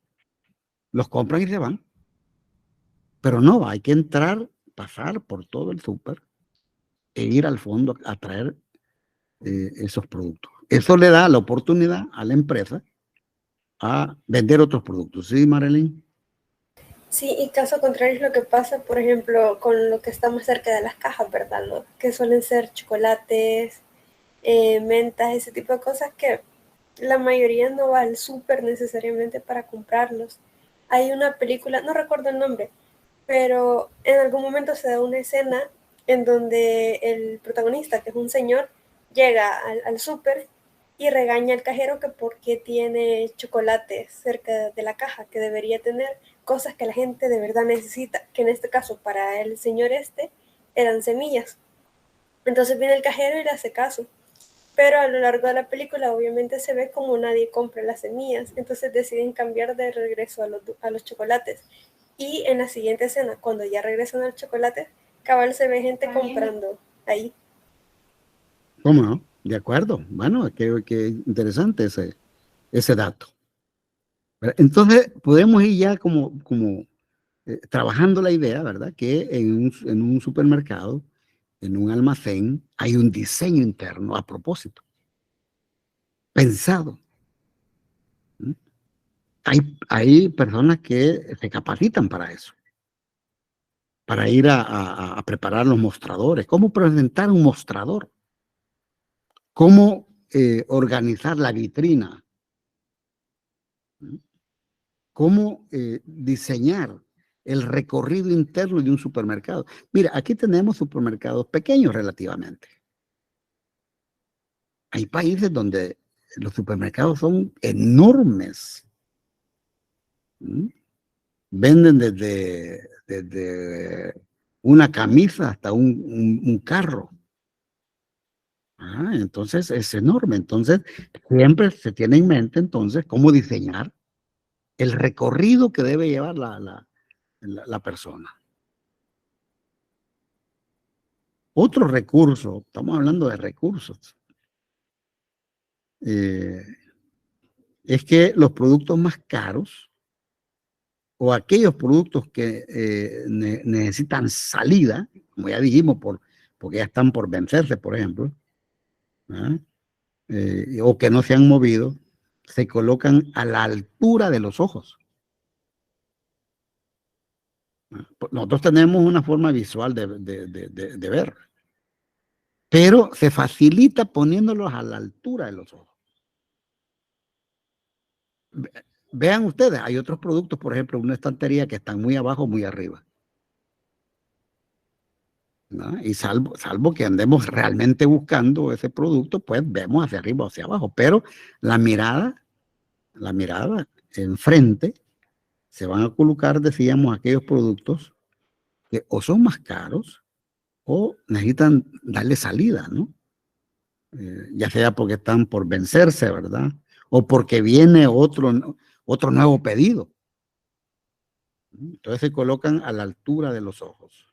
Los compran y se van. Pero no, hay que entrar, pasar por todo el súper e ir al fondo a traer esos productos. Eso le da la oportunidad a la empresa a vender otros productos. ¿Sí, Marilyn? Sí, y caso contrario es lo que pasa, por ejemplo, con lo que está más cerca de las cajas, ¿verdad? ¿No? Que suelen ser chocolates, mentas, ese tipo de cosas que la mayoría no va al súper necesariamente para comprarlos. Hay una película, no recuerdo el nombre, pero en algún momento se da una escena en donde el protagonista, que es un señor, llega al súper y regaña al cajero que por qué tiene chocolate cerca de la caja, que debería tener cosas que la gente de verdad necesita, que en este caso para el señor eran semillas. Entonces viene el cajero y le hace caso. Pero a lo largo de la película obviamente se ve como nadie compra las semillas, entonces deciden cambiar de regreso a los chocolates. Y en la siguiente escena, cuando ya regresan al chocolate, cabal se ve gente comprando ahí. ¿Cómo no? De acuerdo. Bueno, qué interesante ese dato. Entonces, podemos ir ya como trabajando la idea, ¿verdad? Que en un supermercado, en un almacén, hay un diseño interno a propósito, pensado. ¿Mm? Hay personas que se capacitan para eso, para ir a preparar los mostradores. ¿Cómo presentar un mostrador? ¿Cómo organizar la vitrina? ¿Mm? ¿Cómo diseñar el recorrido interno de un supermercado? Mira, aquí tenemos supermercados pequeños relativamente. Hay países donde los supermercados son enormes. ¿Mm? Venden desde una camisa hasta un carro. Entonces es enorme. Entonces siempre se tiene en mente entonces cómo diseñar el recorrido que debe llevar la persona. Otro recurso, estamos hablando de recursos, es que los productos más caros o aquellos productos que necesitan salida, como ya dijimos, porque ya están por vencerse, por ejemplo, o que no se han movido, se colocan a la altura de los ojos. Nosotros tenemos una forma visual de ver, pero se facilita poniéndolos a la altura de los ojos. Vean ustedes, hay otros productos, por ejemplo, una estantería que están muy abajo, muy arriba. ¿No? Y salvo que andemos realmente buscando ese producto, pues vemos hacia arriba o hacia abajo. Pero la mirada enfrente, se van a colocar, decíamos, aquellos productos que o son más caros o necesitan darle salida, ¿no? Ya sea porque están por vencerse, ¿verdad? O porque viene otro nuevo pedido. Entonces se colocan a la altura de los ojos.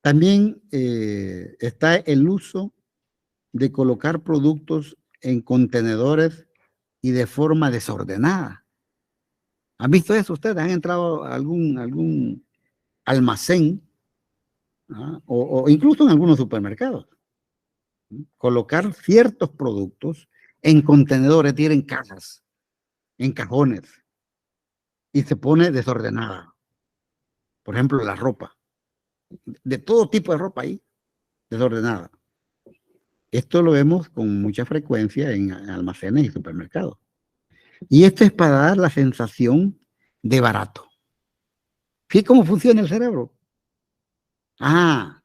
También está el uso de colocar productos en contenedores y de forma desordenada. ¿Han visto eso ustedes? ¿Han entrado a algún almacén o incluso en algunos supermercados? Colocar ciertos productos en contenedores, tienen cajas, en cajones, y se pone desordenada. Por ejemplo, la ropa, de todo tipo de ropa ahí, desordenada. Esto lo vemos con mucha frecuencia en almacenes y supermercados. Y esto es para dar la sensación de barato. Fíjate cómo funciona el cerebro.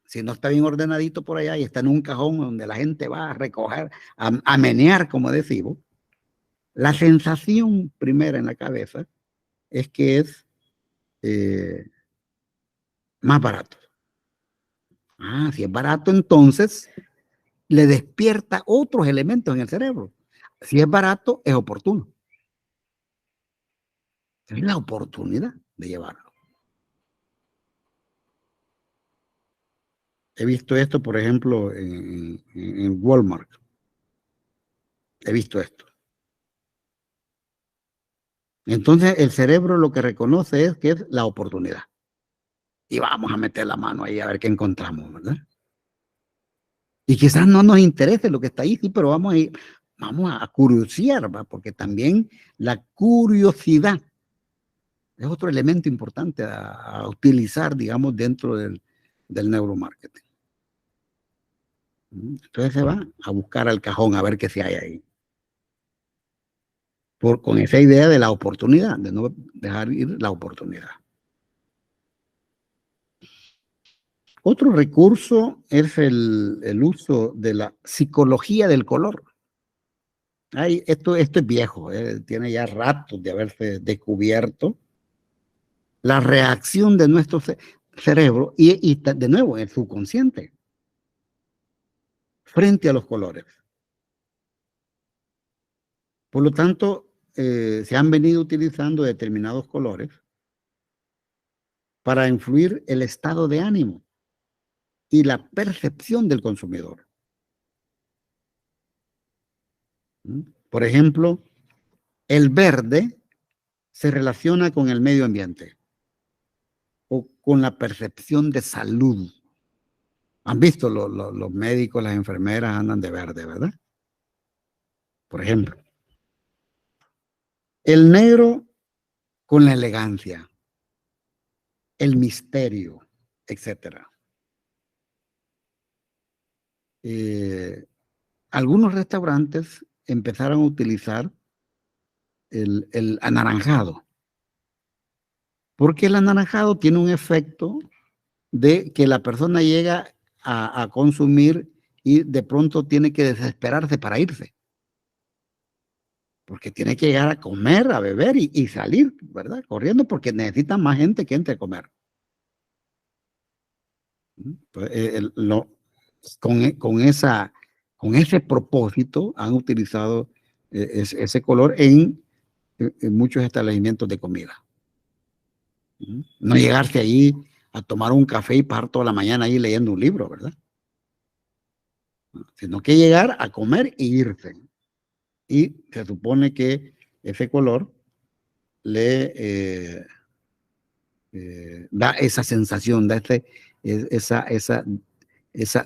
Si no está bien ordenadito por allá y está en un cajón donde la gente va a recoger, a menear, como decimos, La sensación primera en la cabeza es que es más barato. Ah, si es barato, entonces le despierta otros elementos en el cerebro. Si es barato, es oportuno. Es la oportunidad de llevarlo. He visto esto, por ejemplo, en Walmart. He visto esto. Entonces, el cerebro lo que reconoce es que es la oportunidad. Y vamos a meter la mano ahí a ver qué encontramos, ¿verdad? Y quizás no nos interese lo que está ahí, sí, pero vamos a curiosear, ¿va? Porque también la curiosidad es otro elemento importante a utilizar, digamos, dentro del neuromarketing. Entonces se va a buscar al cajón a ver qué se hay ahí. Con esa idea de la oportunidad, de no dejar ir la oportunidad. Otro recurso es el uso de la psicología del color. Esto es viejo, tiene ya ratos de haberse descubierto la reacción de nuestro cerebro y de nuevo el subconsciente frente a los colores. Por lo tanto, se han venido utilizando determinados colores para influir el estado de ánimo y la percepción del consumidor. Por ejemplo, el verde se relaciona con el medio ambiente o con la percepción de salud. Han visto los médicos, las enfermeras andan de verde, ¿verdad? Por ejemplo. El negro con la elegancia, el misterio, etc. Algunos restaurantes empezaron a utilizar el anaranjado, porque el anaranjado tiene un efecto de que la persona llega a consumir y de pronto tiene que desesperarse para irse. Porque tiene que llegar a comer, a beber y salir, ¿verdad? Corriendo porque necesitan más gente que entre a comer. Pues, con ese propósito han utilizado ese color en muchos establecimientos de comida. No llegarse ahí a tomar un café y pasar toda la mañana ahí leyendo un libro, ¿verdad? Sino que llegar a comer e irse. Y se supone que ese color le da esa sensación, da esa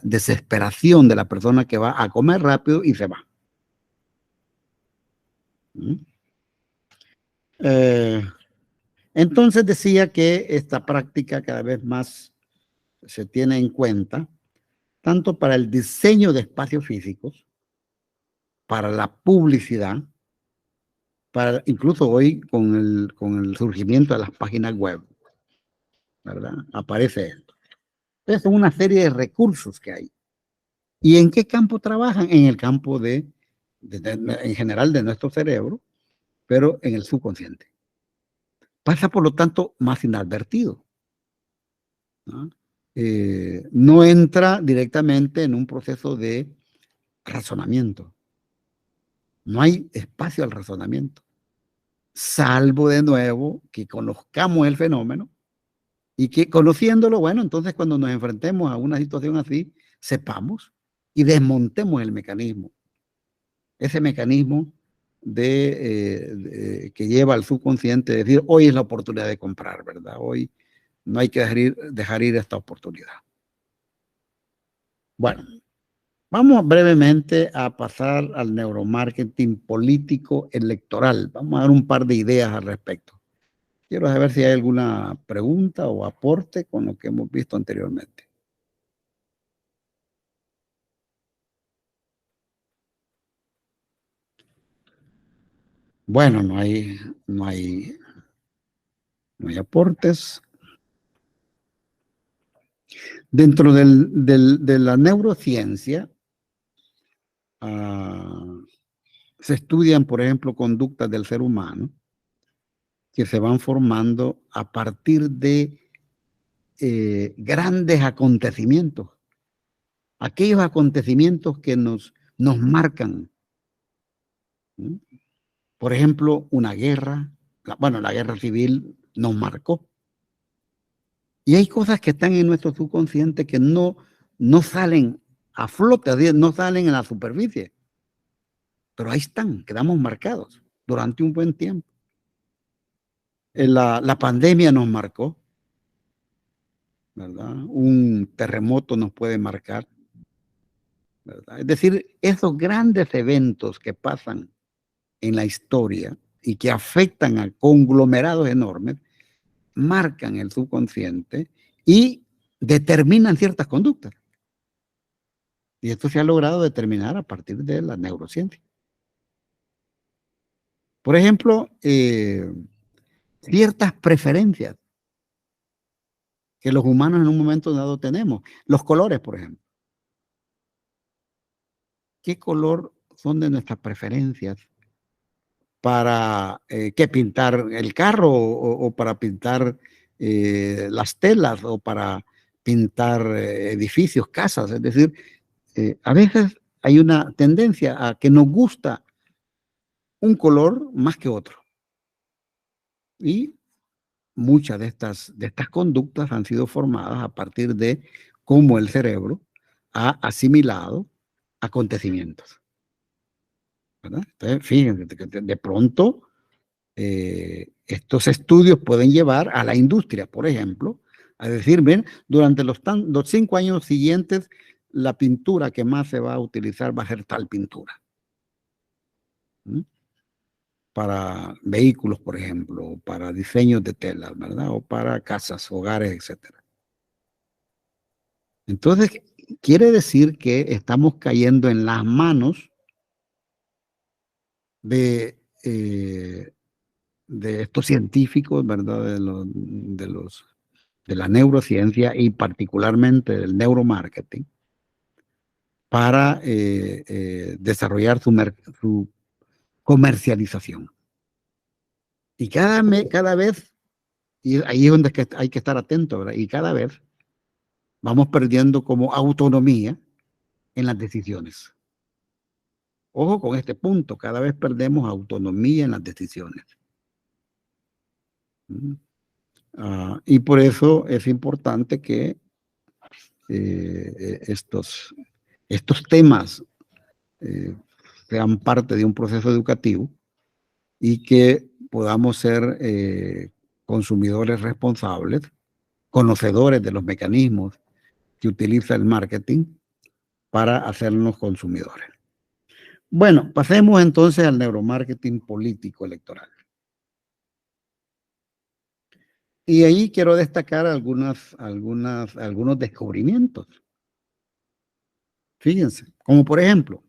desesperación de la persona que va a comer rápido y se va. Entonces decía que esta práctica cada vez más se tiene en cuenta, tanto para el diseño de espacios físicos, para la publicidad, incluso hoy con el surgimiento de las páginas web, ¿verdad? Aparece esto. Entonces son una serie de recursos que hay. ¿Y en qué campo trabajan? En el campo en general de nuestro cerebro, pero en el subconsciente. Pasa, por lo tanto, más inadvertido, ¿no? No entra directamente en un proceso de razonamiento. No hay espacio al razonamiento, salvo de nuevo que conozcamos el fenómeno y que conociéndolo, bueno, entonces cuando nos enfrentemos a una situación así, sepamos y desmontemos el mecanismo. Ese mecanismo que lleva al subconsciente a decir, hoy es la oportunidad de comprar, ¿verdad? Hoy no hay que dejar ir esta oportunidad. Bueno, vamos brevemente a pasar al neuromarketing político electoral. Vamos a dar un par de ideas al respecto. Quiero saber si hay alguna pregunta o aporte con lo que hemos visto anteriormente. Bueno, no hay aportes. Dentro de la neurociencia, se estudian, por ejemplo, conductas del ser humano que se van formando a partir de grandes acontecimientos, aquellos acontecimientos que nos marcan. ¿Sí? Por ejemplo, una guerra, la guerra civil nos marcó. Y hay cosas que están en nuestro subconsciente que no salen a flote, no salen en la superficie, pero ahí están, quedamos marcados durante un buen tiempo. La pandemia nos marcó, ¿verdad? Un terremoto nos puede marcar, ¿verdad? Es decir, esos grandes eventos que pasan en la historia y que afectan a conglomerados enormes, marcan el subconsciente y determinan ciertas conductas. Y esto se ha logrado determinar a partir de la neurociencia. Por ejemplo, ciertas preferencias que los humanos en un momento dado tenemos. Los colores, por ejemplo. ¿Qué color son de nuestras preferencias para qué pintar el carro o para pintar las telas o para pintar edificios, casas? Es decir, a veces hay una tendencia a que nos gusta un color más que otro. Y muchas de estas conductas han sido formadas a partir de cómo el cerebro ha asimilado acontecimientos, ¿verdad? Entonces, fíjense que de pronto estos estudios pueden llevar a la industria, por ejemplo, a decir, ven, durante los 5 años siguientes, la pintura que más se va a utilizar va a ser tal pintura. ¿Mm? Para vehículos, por ejemplo, para diseños de telas, ¿verdad? O para casas, hogares, etc. Entonces, quiere decir que estamos cayendo en las manos de estos científicos, ¿verdad? De la neurociencia y particularmente del neuromarketing para desarrollar su comercialización. Y cada vez, y ahí es donde hay que estar atento, ¿verdad? Y cada vez vamos perdiendo como autonomía en las decisiones. Ojo con este punto, cada vez perdemos autonomía en las decisiones. Y por eso es importante que estos temas sean parte de un proceso educativo y que podamos ser consumidores responsables, conocedores de los mecanismos que utiliza el marketing para hacernos consumidores. Bueno, pasemos entonces al neuromarketing político electoral. Y ahí quiero destacar algunos descubrimientos. Fíjense, como por ejemplo,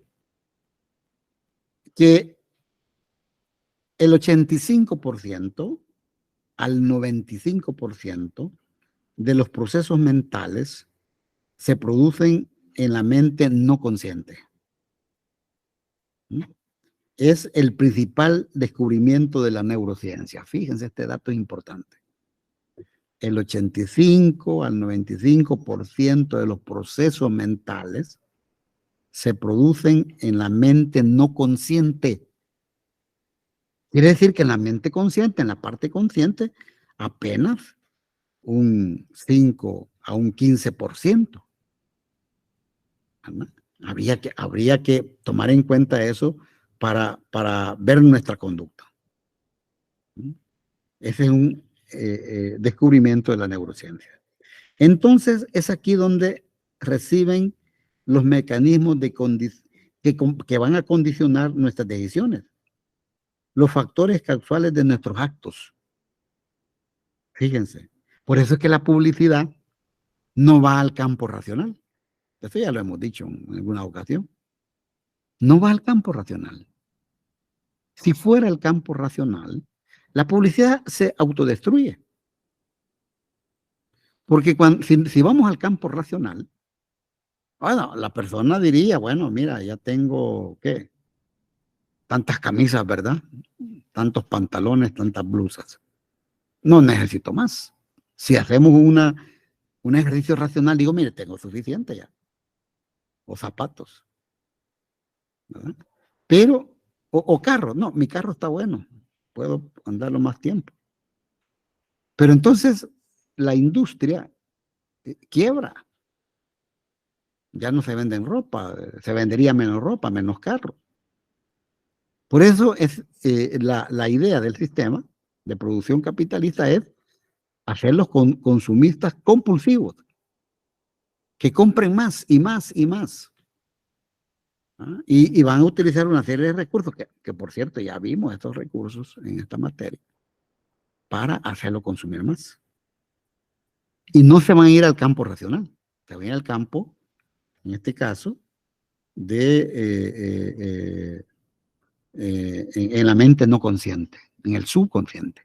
que el 85% al 95% de los procesos mentales se producen en la mente no consciente. Es el principal descubrimiento de la neurociencia. Fíjense, este dato es importante. El 85 al 95% de los procesos mentales se producen en la mente no consciente. Quiere decir que en la mente consciente, en la parte consciente, apenas un 5 a un 15%. Habría que tomar en cuenta eso para ver nuestra conducta. Ese es un descubrimiento de la neurociencia. Entonces, es aquí donde reciben los mecanismos que van a condicionar nuestras decisiones, los factores causales de nuestros actos. Fíjense, por eso es que la publicidad no va al campo racional. Eso ya lo hemos dicho en alguna ocasión. No va al campo racional. Si fuera el campo racional, la publicidad se autodestruye. Porque si vamos al campo racional, bueno, la persona diría, bueno, mira, ya tengo, ¿qué? tantas camisas, ¿verdad? Tantos pantalones, tantas blusas. No necesito más. Si hacemos un ejercicio racional, digo, mire, tengo suficiente ya. O zapatos, ¿verdad? Pero, o carro, no, mi carro está bueno, puedo andarlo más tiempo. Pero entonces la industria quiebra. Ya no se venden ropa, se vendería menos ropa, menos carro. Por eso es la idea del sistema de producción capitalista es hacerlos consumistas compulsivos, que compren más y más y más. ¿Ah? Y van a utilizar una serie de recursos, que por cierto ya vimos estos recursos en esta materia, para hacerlo consumir más. Y no se van a ir al campo racional, se van a ir al campo, en este caso, en la mente no consciente, en el subconsciente.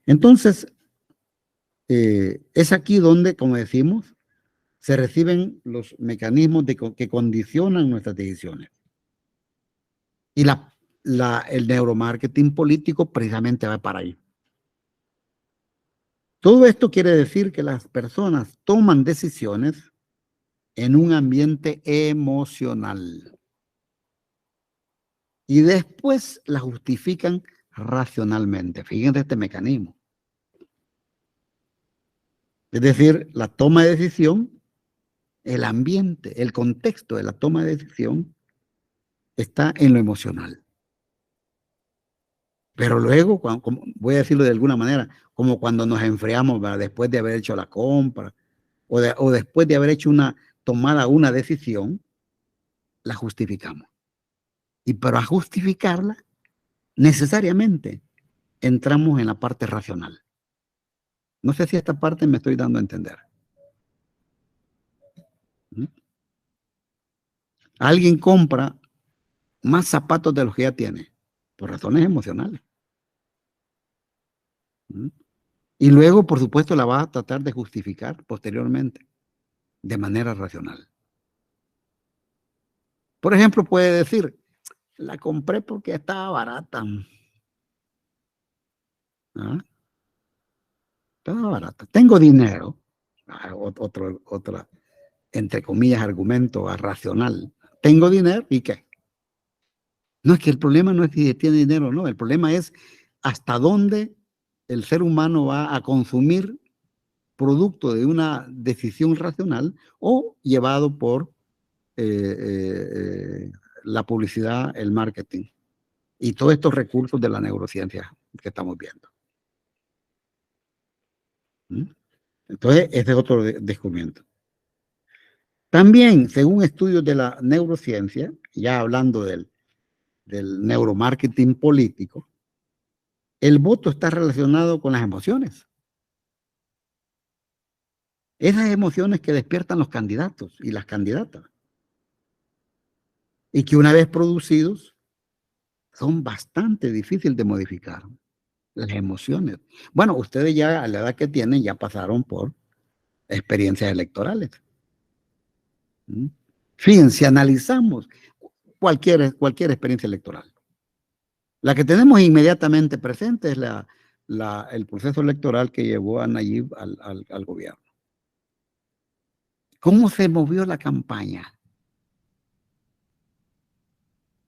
Entonces, es aquí donde, como decimos, se reciben los mecanismos que condicionan nuestras decisiones. Y el neuromarketing político precisamente va para ahí. Todo esto quiere decir que las personas toman decisiones en un ambiente emocional y después las justifican racionalmente. Fíjense este mecanismo. Es decir, la toma de decisión, el ambiente, el contexto de la toma de decisión está en lo emocional. Pero luego, voy a decirlo de alguna manera, como cuando nos enfriamos, ¿verdad? Después de haber hecho la compra o después de haber hecho tomada una decisión, la justificamos. Y para justificarla, necesariamente entramos en la parte racional. No sé si esta parte me estoy dando a entender. Alguien compra más zapatos de los que ya tiene, por razones emocionales. Y luego, por supuesto, la va a tratar de justificar posteriormente, de manera racional. Por ejemplo, puede decir, la compré porque estaba barata. ¿Ah? Estaba barata. Tengo dinero. Otra, entre comillas, argumento racional. Tengo dinero, ¿y qué? No, es que el problema no es si tiene dinero o no. El problema es hasta dónde el ser humano va a consumir producto de una decisión racional o llevado por la publicidad, el marketing y todos estos recursos de la neurociencia que estamos viendo. Entonces, ese es otro descubrimiento. También, según estudios de la neurociencia, ya hablando del neuromarketing político, el voto está relacionado con las emociones. Esas emociones que despiertan los candidatos y las candidatas. Y que una vez producidos, son bastante difíciles de modificar. Las emociones. Bueno, ustedes ya a la edad que tienen ya pasaron por experiencias electorales. Fíjense, si analizamos cualquier experiencia electoral, la que tenemos inmediatamente presente es el proceso electoral que llevó a Nayib al gobierno. ¿Cómo se movió la campaña?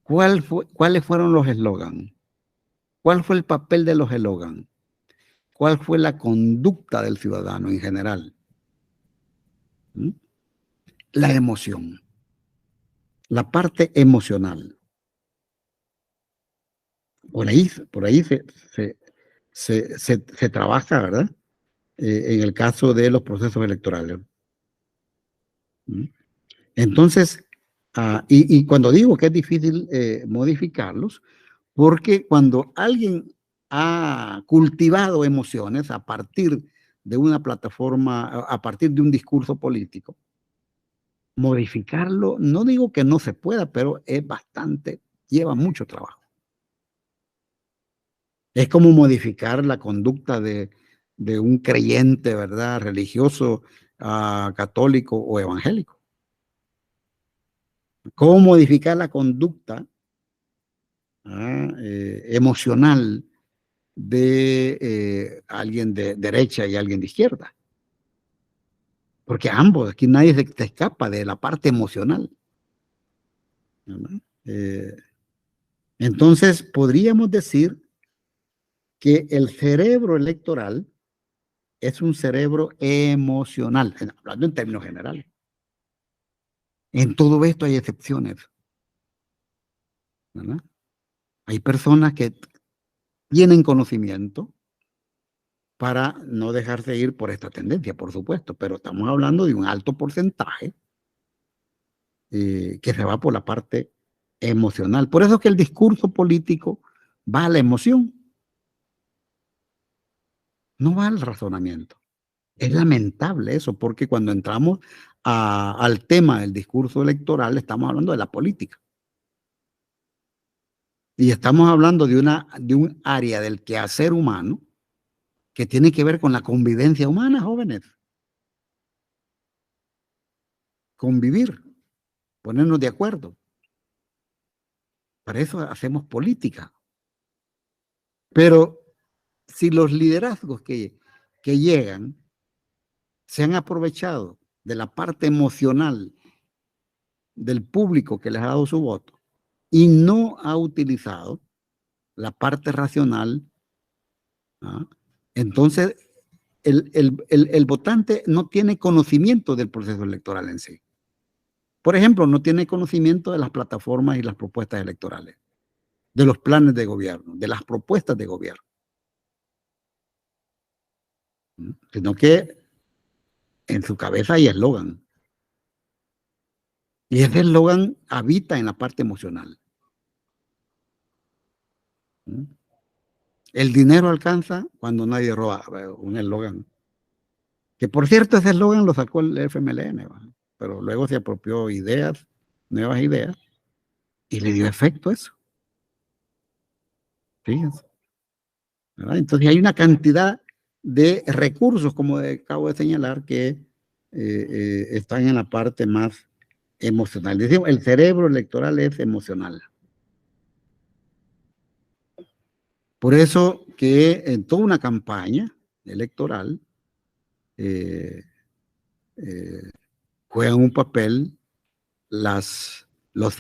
¿Cuáles fueron los eslogans? ¿Cuál fue el papel de los eslogans? ¿Cuál fue la conducta del ciudadano en general? La emoción. La parte emocional. Por ahí se trabaja, ¿verdad? En el caso de los procesos electorales. Entonces, y cuando digo que es difícil modificarlos, porque cuando alguien ha cultivado emociones a partir de una plataforma, a partir de un discurso político, modificarlo, no digo que no se pueda, pero es bastante, lleva mucho trabajo. Es como modificar la conducta de un creyente, ¿verdad? Religioso, católico o evangélico. cómo modificar la conducta emocional de alguien de derecha y alguien de izquierda. Porque ambos, aquí nadie se escapa de la parte emocional. Entonces, podríamos decir que el cerebro electoral es un cerebro emocional, hablando en términos generales. En todo esto hay excepciones, ¿verdad? Hay personas que tienen conocimiento para no dejarse ir por esta tendencia, por supuesto, pero estamos hablando de un alto porcentaje que se va por la parte emocional. Por eso es que el discurso político va a la emoción, no va al razonamiento. Es lamentable eso, porque cuando entramos al tema del discurso electoral, estamos hablando de la política. Y estamos hablando de un área del quehacer humano que tiene que ver con la convivencia humana, jóvenes. Convivir, ponernos de acuerdo. Para eso hacemos política. Pero si los liderazgos que llegan se han aprovechado de la parte emocional del público que les ha dado su voto y no ha utilizado la parte racional, ¿ah? Entonces el votante no tiene conocimiento del proceso electoral en sí. Por ejemplo, no tiene conocimiento de las plataformas y las propuestas electorales, de los planes de gobierno, de las propuestas de gobierno. Sino que en su cabeza hay eslogan. Y ese eslogan habita en la parte emocional. El dinero alcanza cuando nadie roba, un eslogan. Que por cierto, ese eslogan lo sacó el FMLN, ¿verdad? Pero luego se apropió ideas, nuevas ideas, y le dio efecto a eso. Fíjense, ¿verdad? Entonces hay una cantidad de recursos, como acabo de señalar, que están en la parte más emocional. Decimos, el cerebro electoral es emocional. Por eso que en toda una campaña electoral juegan un papel los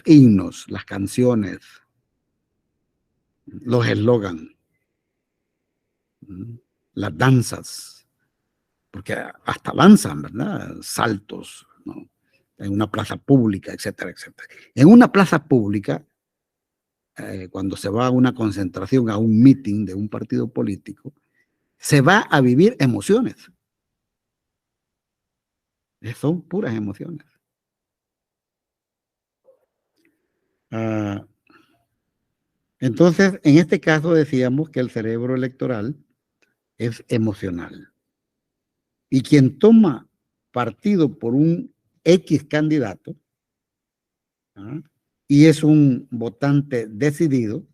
himnos, las canciones, los eslogans, las danzas, porque hasta danzan, ¿verdad? Saltos, ¿no? En una plaza pública, etcétera, etcétera. En una plaza pública, cuando se va a una concentración, a un meeting de un partido político, se va a vivir emociones. Son puras emociones. Entonces, en este caso decíamos que el cerebro electoral es emocional. Y quien toma partido por un X candidato, y es un votante decidido,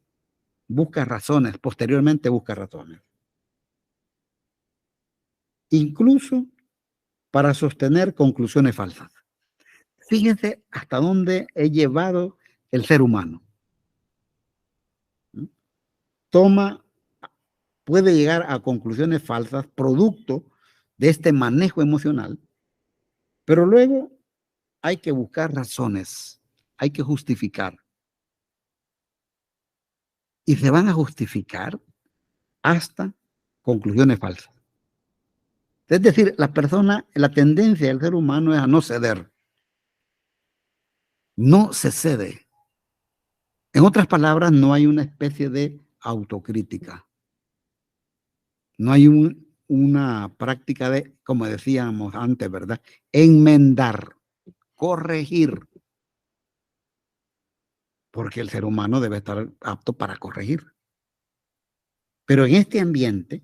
busca razones, posteriormente busca razones. Incluso para sostener conclusiones falsas. Fíjense hasta dónde he llevado el ser humano. Puede llegar a conclusiones falsas producto de este manejo emocional, pero luego hay que buscar razones, hay que justificar. Y se van a justificar hasta conclusiones falsas. Es decir, la tendencia del ser humano es a no ceder. No se cede. En otras palabras, no hay una especie de autocrítica. No hay una práctica de, como decíamos antes, ¿verdad? Enmendar, corregir. Porque el ser humano debe estar apto para corregir. Pero en este ambiente,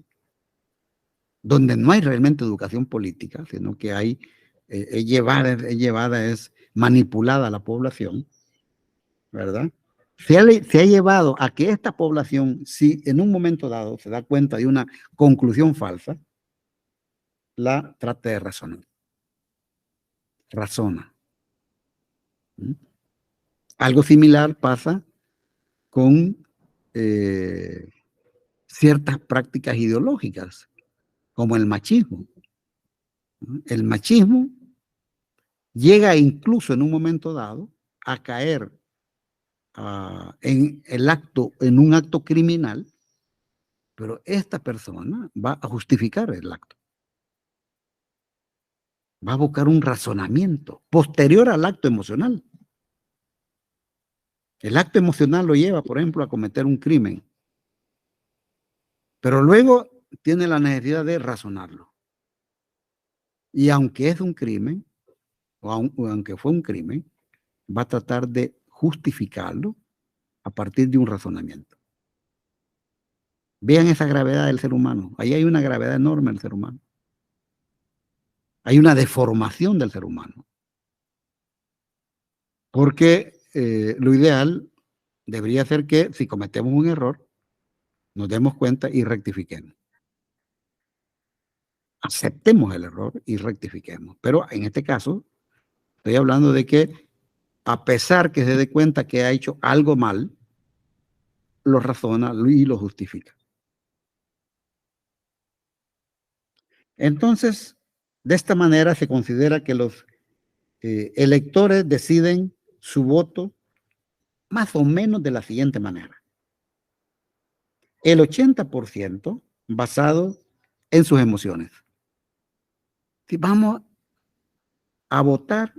donde no hay realmente educación política, sino que hay, es manipulada la población, ¿verdad? Se ha llevado a que esta población, si en un momento dado se da cuenta de una conclusión falsa, la trate de razonar. Razona. Algo similar pasa con ciertas prácticas ideológicas, como el machismo. El machismo llega incluso en un momento dado a caer en un acto criminal, pero esta persona va a justificar el acto. Va a buscar un razonamiento posterior al acto emocional. El acto emocional lo lleva, por ejemplo, a cometer un crimen, pero luego tiene la necesidad de razonarlo. Y aunque es un crimen, o aunque fue un crimen, va a tratar de justificarlo a partir de un razonamiento. Vean esa gravedad del ser humano. Ahí hay una gravedad enorme del ser humano. Hay una deformación del ser humano. Porque lo ideal debería ser que si cometemos un error, nos demos cuenta y rectifiquemos. Aceptemos el error y rectifiquemos. Pero en este caso, estoy hablando de que a pesar que se dé cuenta que ha hecho algo mal, lo razona y lo justifica. Entonces, de esta manera se considera que los electores deciden su voto más o menos de la siguiente manera. El 80% basado en sus emociones. Si vamos a votar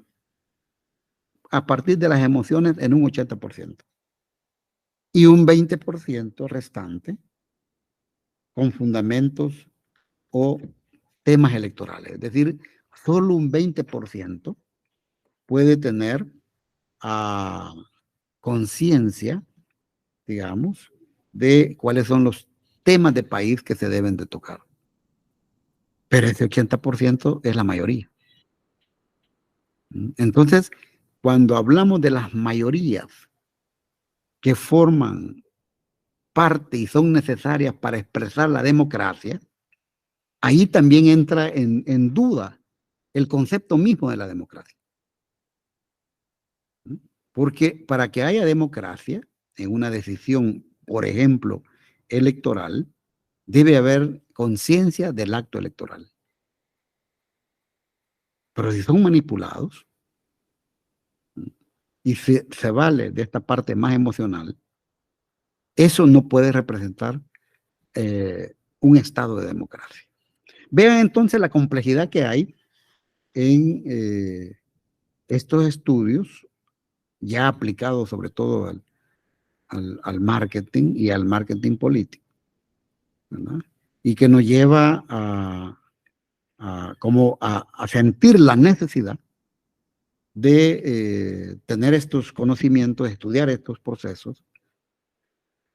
a partir de las emociones en un 80%. Y un 20% restante con fundamentos o temas electorales. Es decir, solo un 20% puede tener conciencia, digamos, de cuáles son los temas de país que se deben de tocar. Pero ese 80% es la mayoría. Entonces, cuando hablamos de las mayorías que forman parte y son necesarias para expresar la democracia, ahí también entra en duda el concepto mismo de la democracia. Porque para que haya democracia en una decisión, por ejemplo, electoral, debe haber conciencia del acto electoral. Pero si son manipulados y se vale de esta parte más emocional, eso no puede representar un estado de democracia. Vean entonces la complejidad que hay en estos estudios ya aplicados sobre todo al marketing y al marketing político, ¿verdad? Y que nos lleva a sentir la necesidad de tener estos conocimientos, estudiar estos procesos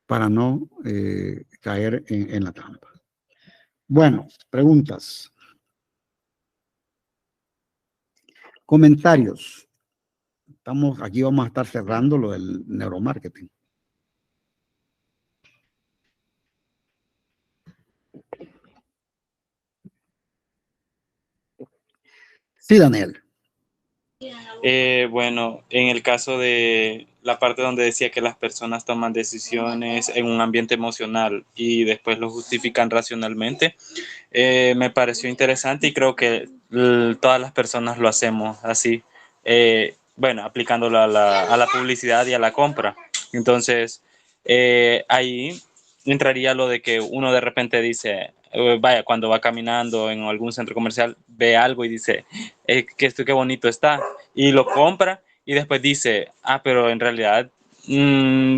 para no caer en la trampa. Bueno, preguntas. Comentarios. Aquí vamos a estar cerrando lo del neuromarketing. Sí, Daniel. Bueno, en el caso de la parte donde decía que las personas toman decisiones en un ambiente emocional y después lo justifican racionalmente, me pareció interesante y creo que todas las personas lo hacemos así, bueno, aplicándolo a la publicidad y a la compra. Entonces, ahí entraría lo de que uno de repente dice, vaya, cuando va caminando en algún centro comercial, ve algo y dice, que esto qué bonito está, y lo compra y después dice, pero en realidad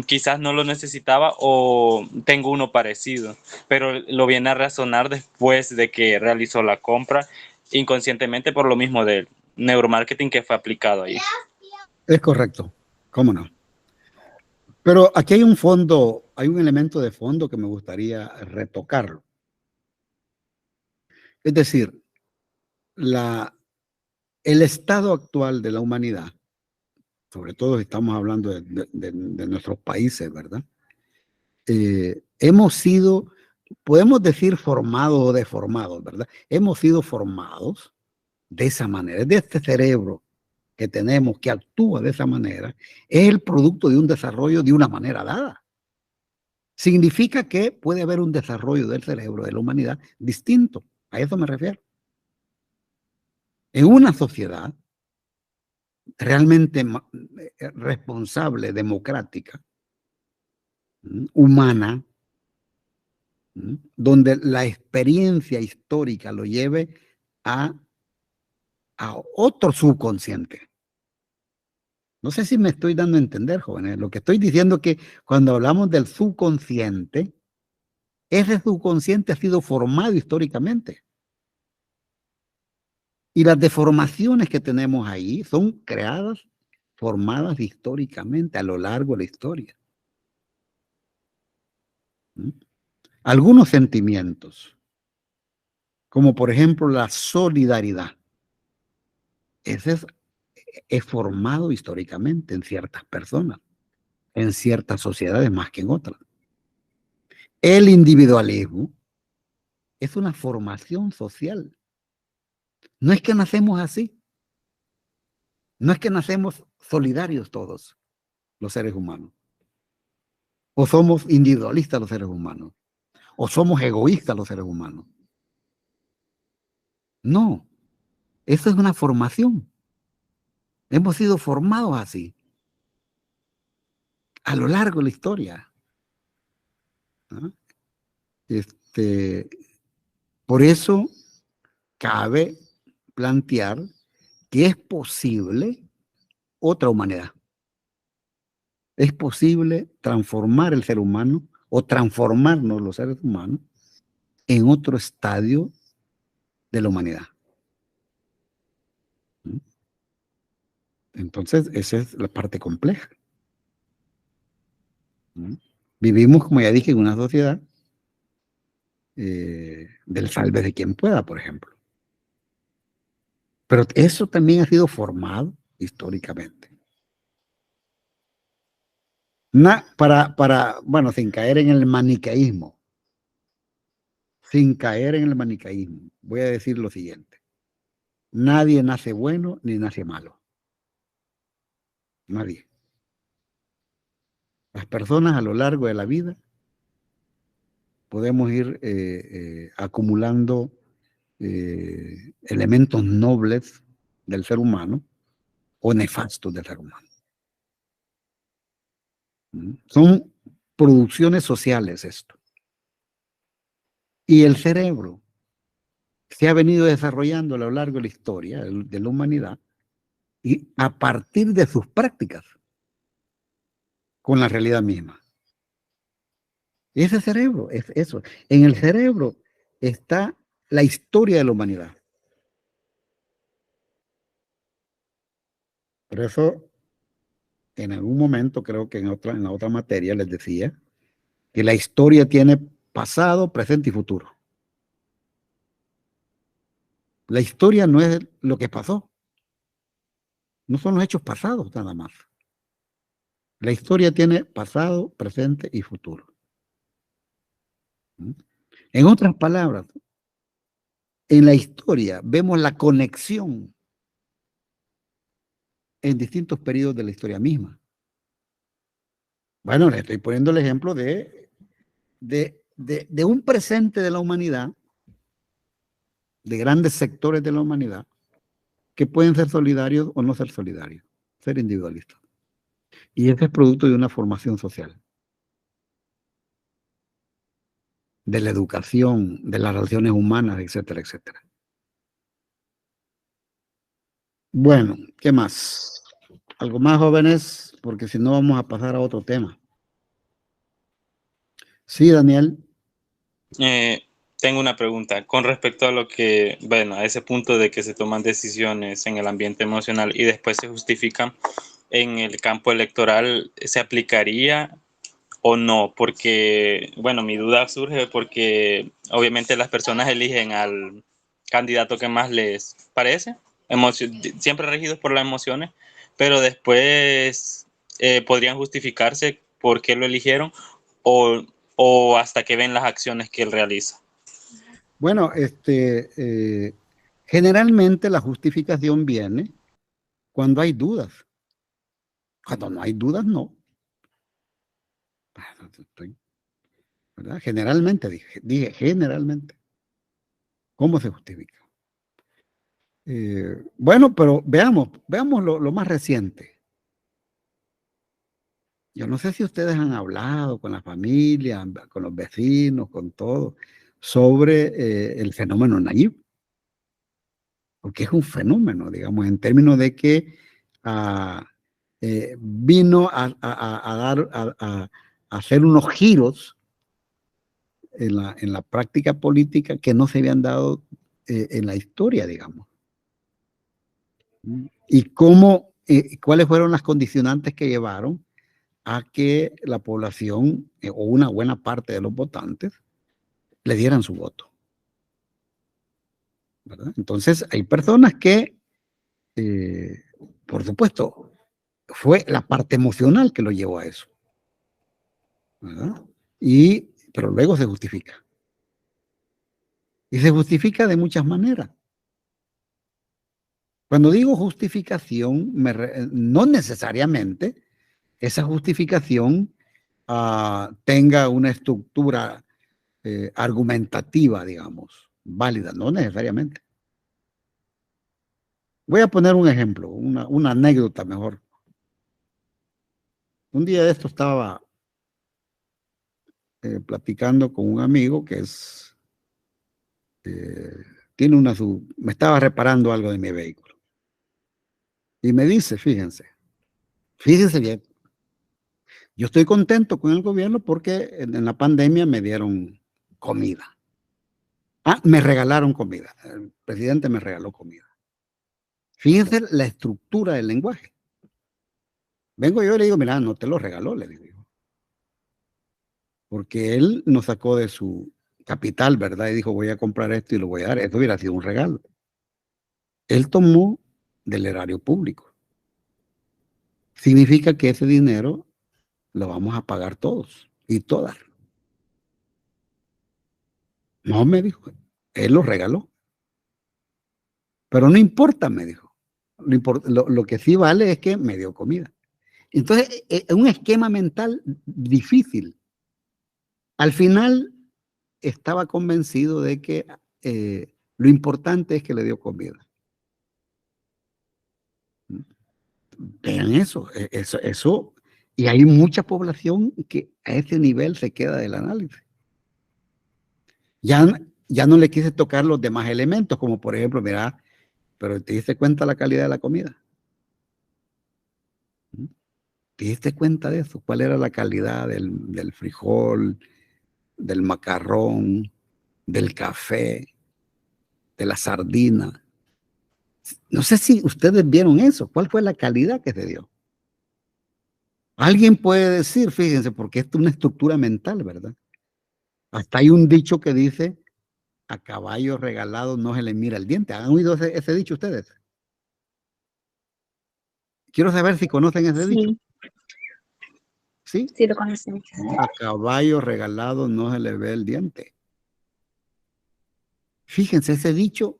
quizás no lo necesitaba o tengo uno parecido, pero lo viene a razonar después de que realizó la compra inconscientemente por lo mismo del neuromarketing que fue aplicado ahí. Es correcto, cómo no. Pero aquí hay un fondo, hay un elemento de fondo que me gustaría retocarlo. Es decir, el estado actual de la humanidad, sobre todo si estamos hablando de nuestros países, ¿verdad? Hemos sido, podemos decir formados o deformados, ¿verdad? Hemos sido formados de esa manera, de este cerebro que tenemos que actúa de esa manera es el producto de un desarrollo de una manera dada. Significa que puede haber un desarrollo del cerebro de la humanidad distinto. A eso me refiero. En una sociedad realmente responsable, democrática, humana, donde la experiencia histórica lo lleve a otro subconsciente. No sé si me estoy dando a entender, jóvenes. Lo que estoy diciendo es que cuando hablamos del subconsciente, ese subconsciente ha sido formado históricamente. Y las deformaciones que tenemos ahí son creadas, formadas históricamente a lo largo de la historia. Algunos sentimientos, como por ejemplo la solidaridad, ese es formado históricamente en ciertas personas, en ciertas sociedades más que en otras. El individualismo es una formación social. No es que nacemos así. No es que nacemos solidarios todos los seres humanos. O somos individualistas los seres humanos. O somos egoístas los seres humanos. No. Eso es una formación. Hemos sido formados así. A lo largo de la historia. ¿Ah? Por eso cabe plantear que es posible otra humanidad. Es posible transformar el ser humano o transformarnos los seres humanos en otro estadio de la humanidad. Entonces, esa es la parte compleja. Vivimos, como ya dije, en una sociedad del salve de quien pueda, por ejemplo. Pero eso también ha sido formado históricamente. Bueno, sin caer en el maniqueísmo. Sin caer en el maniqueísmo, voy a decir lo siguiente. Nadie nace bueno ni nace malo. Nadie. Las personas a lo largo de la vida podemos ir acumulando elementos nobles del ser humano o nefastos del ser humano. Son producciones sociales esto. Y el cerebro se ha venido desarrollando a lo largo de la historia de la humanidad y a partir de sus prácticas con la realidad misma. Ese cerebro es eso. En el cerebro está la historia de la humanidad. Por eso, en algún momento, creo que en la otra materia les decía que la historia tiene pasado, presente y futuro. La historia no es lo que pasó. No son los hechos pasados nada más. La historia tiene pasado, presente y futuro. En otras palabras, en la historia vemos la conexión en distintos periodos de la historia misma. Bueno, le estoy poniendo el ejemplo de un presente de la humanidad, de grandes sectores de la humanidad, que pueden ser solidarios o no ser solidarios, ser individualistas. Y ese es producto de una formación social, de la educación, de las relaciones humanas, etcétera, etcétera. Bueno, ¿qué más? ¿Algo más, jóvenes? Porque si no vamos a pasar a otro tema. Sí, Daniel. Tengo una pregunta con respecto a lo que, bueno, a ese punto de que se toman decisiones en el ambiente emocional y después se justifican en el campo electoral, ¿se aplicaría o no? Porque, bueno, mi duda surge porque obviamente las personas eligen al candidato que más les parece, siempre regidos por las emociones, pero después podrían justificarse por qué lo eligieron o hasta que ven las acciones que él realiza. Bueno, generalmente la justificación viene cuando hay dudas. Cuando no hay dudas, no. ¿Verdad? Generalmente, dije generalmente. ¿Cómo se justifica? Bueno, pero veamos lo más reciente. Yo no sé si ustedes han hablado con la familia, con los vecinos, con todo, sobre el fenómeno Nayib. Porque es un fenómeno, digamos, en términos de que vino a hacer unos giros en la práctica política que no se habían dado en la historia, digamos. Y cuáles fueron las condicionantes que llevaron a que la población o una buena parte de los votantes le dieran su voto. ¿Verdad? Entonces, hay personas que, por supuesto, fue la parte emocional que lo llevó a eso. ¿Verdad? Pero luego se justifica. Y se justifica de muchas maneras. Cuando digo justificación, no necesariamente esa justificación tenga una estructura argumentativa, digamos, válida, no necesariamente. Voy a poner un ejemplo, una anécdota mejor. Un día de esto estaba platicando con un amigo que tiene me estaba reparando algo de mi vehículo. Y me dice, fíjense bien, yo estoy contento con el gobierno porque en la pandemia me dieron comida. Me regalaron comida. El presidente me regaló comida. Fíjense la estructura del lenguaje. Vengo yo y le digo, mira, no te lo regaló, le digo yo. Porque él nos sacó de su capital, ¿verdad? Y dijo, voy a comprar esto y lo voy a dar. Esto hubiera sido un regalo. Él tomó del erario público. Significa que ese dinero lo vamos a pagar todos y todas. No, me dijo, él lo regaló. Pero no importa, me dijo. Lo que sí vale es que me dio comida. Entonces, es un esquema mental difícil. Al final, estaba convencido de que lo importante es que le dio comida. Vean eso. Y hay mucha población que a ese nivel se queda del análisis. Ya no le quise tocar los demás elementos, como por ejemplo, mira, pero ¿te diste cuenta la calidad de la comida? ¿Te diste cuenta de eso? ¿Cuál era la calidad del frijol, del macarrón, del café, de la sardina? No sé si ustedes vieron eso. ¿Cuál fue la calidad que se dio? Alguien puede decir, fíjense, porque esto es una estructura mental, ¿verdad? Hasta hay un dicho que dice, a caballo regalado no se le mira el diente. ¿Han oído ese dicho ustedes? Quiero saber si conocen ese dicho. ¿Sí? Sí, lo conocemos. A caballo regalado no se le ve el diente. Fíjense, ese dicho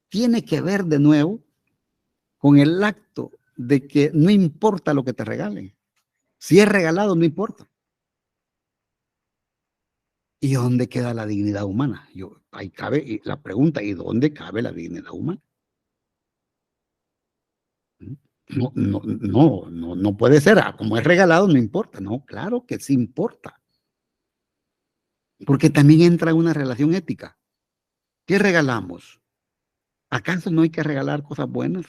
tiene que ver de nuevo con el acto de que no importa lo que te regalen. Si es regalado, no importa. ¿Y dónde queda la dignidad humana? Ahí cabe la pregunta, ¿y dónde cabe la dignidad humana? No puede ser, como es regalado, no importa. No, claro que sí importa. Porque también entra en una relación ética. ¿Qué regalamos? ¿Acaso no hay que regalar cosas buenas?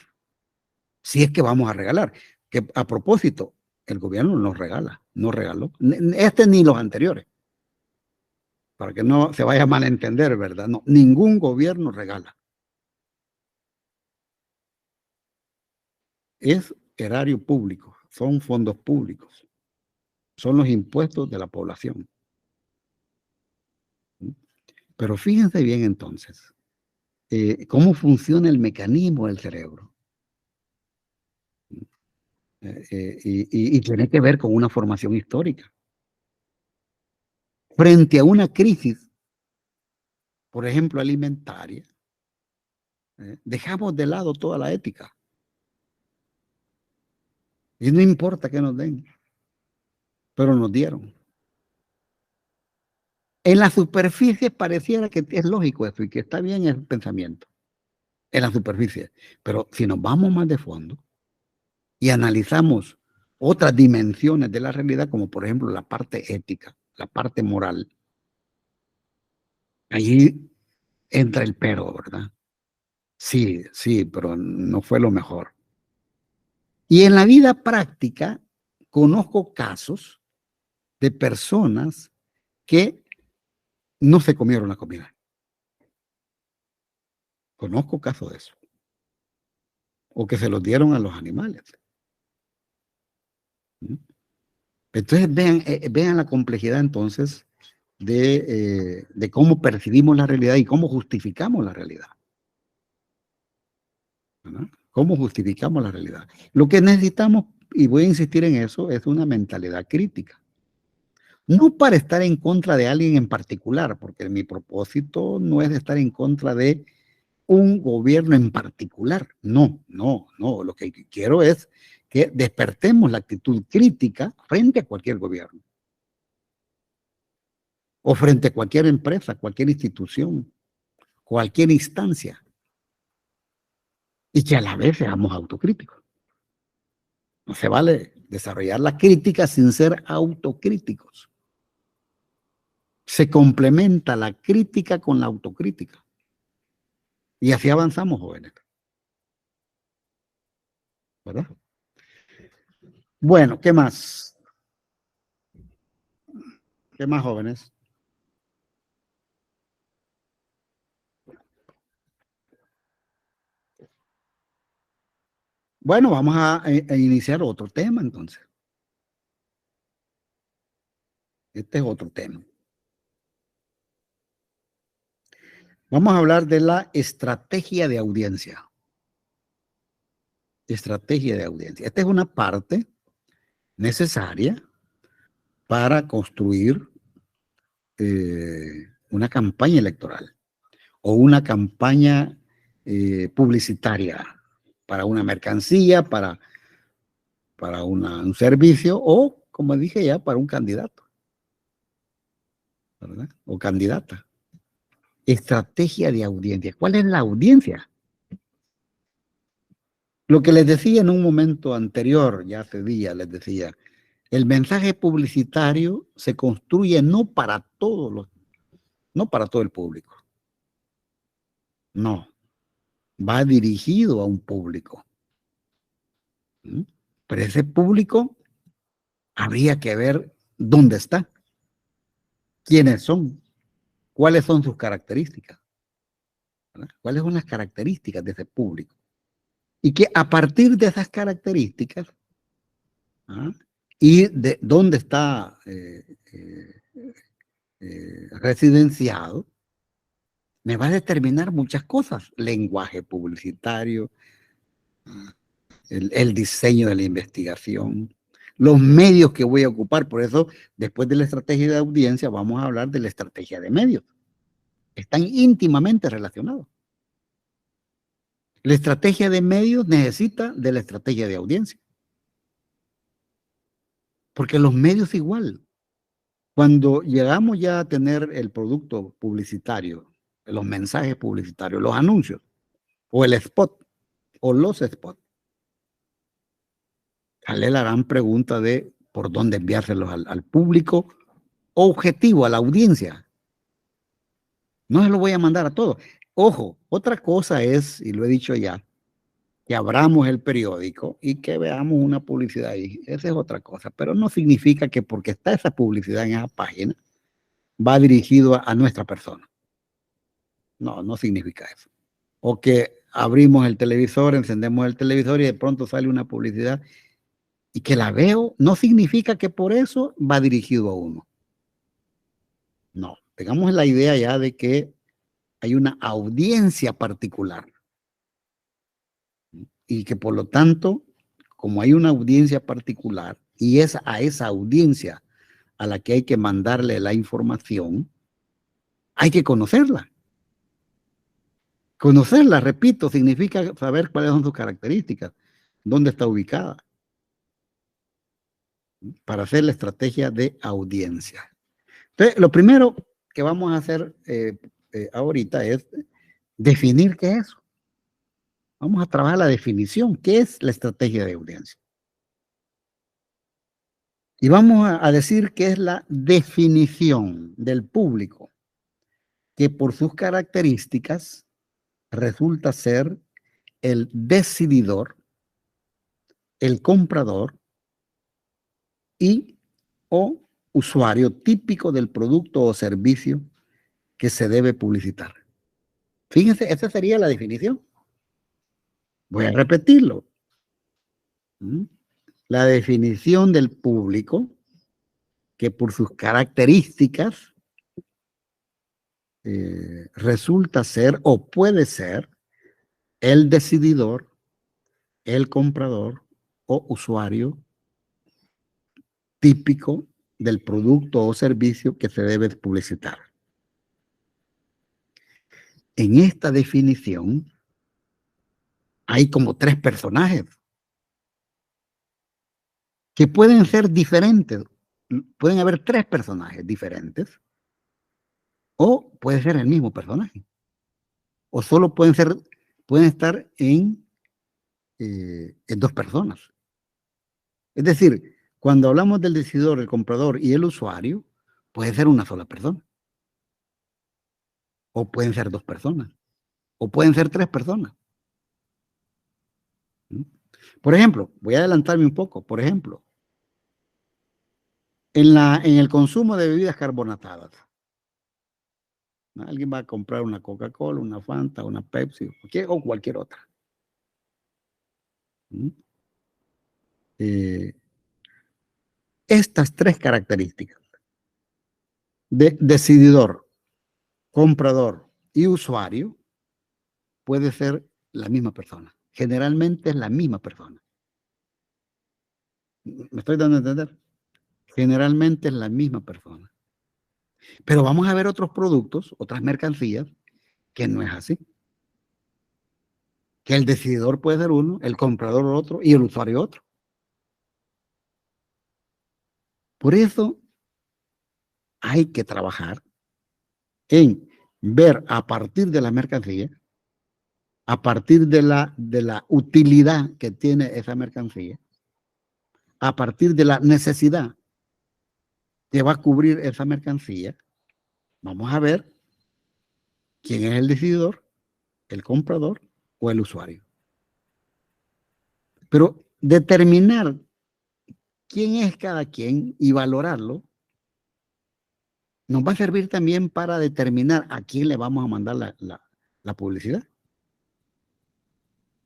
Si es que vamos a regalar. Que a propósito, el gobierno nos regala, no regaló. Ni los anteriores. Para que no se vaya a malentender, ¿verdad? No, ningún gobierno regala. Es erario público, son fondos públicos, son los impuestos de la población. Pero fíjense bien entonces, cómo funciona el mecanismo del cerebro. Y tiene que ver con una formación histórica. Frente a una crisis, por ejemplo, alimentaria, dejamos de lado toda la ética. Y no importa que nos den, pero nos dieron. En la superficie pareciera que es lógico eso y que está bien el pensamiento. En la superficie. Pero si nos vamos más de fondo y analizamos otras dimensiones de la realidad, como por ejemplo la parte ética, la parte moral, allí entra el pero, ¿verdad? Sí, sí, pero no fue lo mejor. Y en la vida práctica, conozco casos de personas que no se comieron la comida. Conozco casos de eso. O que se los dieron a los animales. Entonces vean la complejidad entonces de cómo percibimos la realidad y cómo justificamos la realidad. ¿Verdad? ¿Cómo justificamos la realidad? Lo que necesitamos, y voy a insistir en eso, es una mentalidad crítica. No para estar en contra de alguien en particular, porque mi propósito no es estar en contra de un gobierno en particular. No, no, no. Lo que quiero es que despertemos la actitud crítica frente a cualquier gobierno. O frente a cualquier empresa, cualquier institución, cualquier instancia. Y que a la vez seamos autocríticos. No se vale desarrollar la crítica sin ser autocríticos. Se complementa la crítica con la autocrítica. Y así avanzamos, jóvenes. ¿Verdad? Bueno, ¿qué más? ¿Qué más, jóvenes? Bueno, vamos a iniciar otro tema entonces. Este es otro tema. Vamos a hablar de la estrategia de audiencia. Estrategia de audiencia. Esta es una parte necesaria para construir una campaña electoral o una campaña publicitaria para una mercancía, para un servicio o, como dije ya, para un candidato, ¿verdad? O candidata. Estrategia de audiencia. ¿Cuál es la audiencia? Lo que les decía en un momento anterior, ya hace días les decía, el mensaje publicitario se construye no para todo el público. No, va dirigido a un público. Pero ese público habría que ver dónde está, quiénes son, cuáles son sus características, ¿verdad? ¿Cuáles son las características de ese público? Y que a partir de esas características, y de dónde está residenciado, me va a determinar muchas cosas. Lenguaje publicitario, el diseño de la investigación, los medios que voy a ocupar. Por eso, después de la estrategia de audiencia, vamos a hablar de la estrategia de medios. Están íntimamente relacionados. La estrategia de medios necesita de la estrategia de audiencia. Porque los medios igual. Cuando llegamos ya a tener el producto publicitario, los mensajes publicitarios, los anuncios, o el spot, o los spots, sale la gran pregunta de por dónde enviárselos al público objetivo, a la audiencia. No se lo voy a mandar a todos. Ojo, otra cosa es, y lo he dicho ya, que abramos el periódico y que veamos una publicidad ahí. Esa es otra cosa, pero no significa que porque está esa publicidad en esa página va dirigido a nuestra persona. No, no significa eso. O que abrimos el televisor, encendemos el televisor y de pronto sale una publicidad y que la veo, no significa que por eso va dirigido a uno. No, tengamos la idea ya de que hay una audiencia particular. Y que por lo tanto, como hay una audiencia particular y es a esa audiencia a la que hay que mandarle la información, hay que conocerla. Conocerla, repito, significa saber cuáles son sus características, dónde está ubicada. para hacer la estrategia de audiencia. Entonces, lo primero que vamos a hacer ahorita es definir qué es eso. Vamos a trabajar la definición. ¿Qué es la estrategia de audiencia? Y vamos a decir que es la definición del público que por sus características resulta ser el decididor, el comprador y o usuario típico del producto o servicio que se debe publicitar. Fíjense, esa sería la definición. Voy a repetirlo. La definición del público que por sus características resulta ser o puede ser el decididor, el comprador o usuario típico del producto o servicio que se debe publicitar. En esta definición hay como 3 personajes que pueden ser diferentes. Pueden haber 3 personajes diferentes o puede ser el mismo personaje. O solo pueden estar en 2 personas. Es decir, cuando hablamos del decididor, el comprador y el usuario, puede ser una sola persona. O pueden ser 2 personas. O pueden ser 3 personas. Por ejemplo, voy a adelantarme un poco. Por ejemplo, en el consumo de bebidas carbonatadas. Alguien va a comprar una Coca-Cola, una Fanta, una Pepsi o cualquier otra. Estas 3 características de decididor, comprador y usuario puede ser la misma persona. Generalmente es la misma persona. ¿Me estoy dando a entender? Generalmente es la misma persona. Pero vamos a ver otros productos, otras mercancías, que no es así. Que el decididor puede ser uno, el comprador otro y el usuario otro. Por eso hay que trabajar en ver a partir de la mercancía, a partir de la utilidad que tiene esa mercancía, a partir de la necesidad que va a cubrir esa mercancía, vamos a ver quién es el decididor, el comprador o el usuario. Pero determinar quién es cada quien y valorarlo nos va a servir también para determinar a quién le vamos a mandar la publicidad.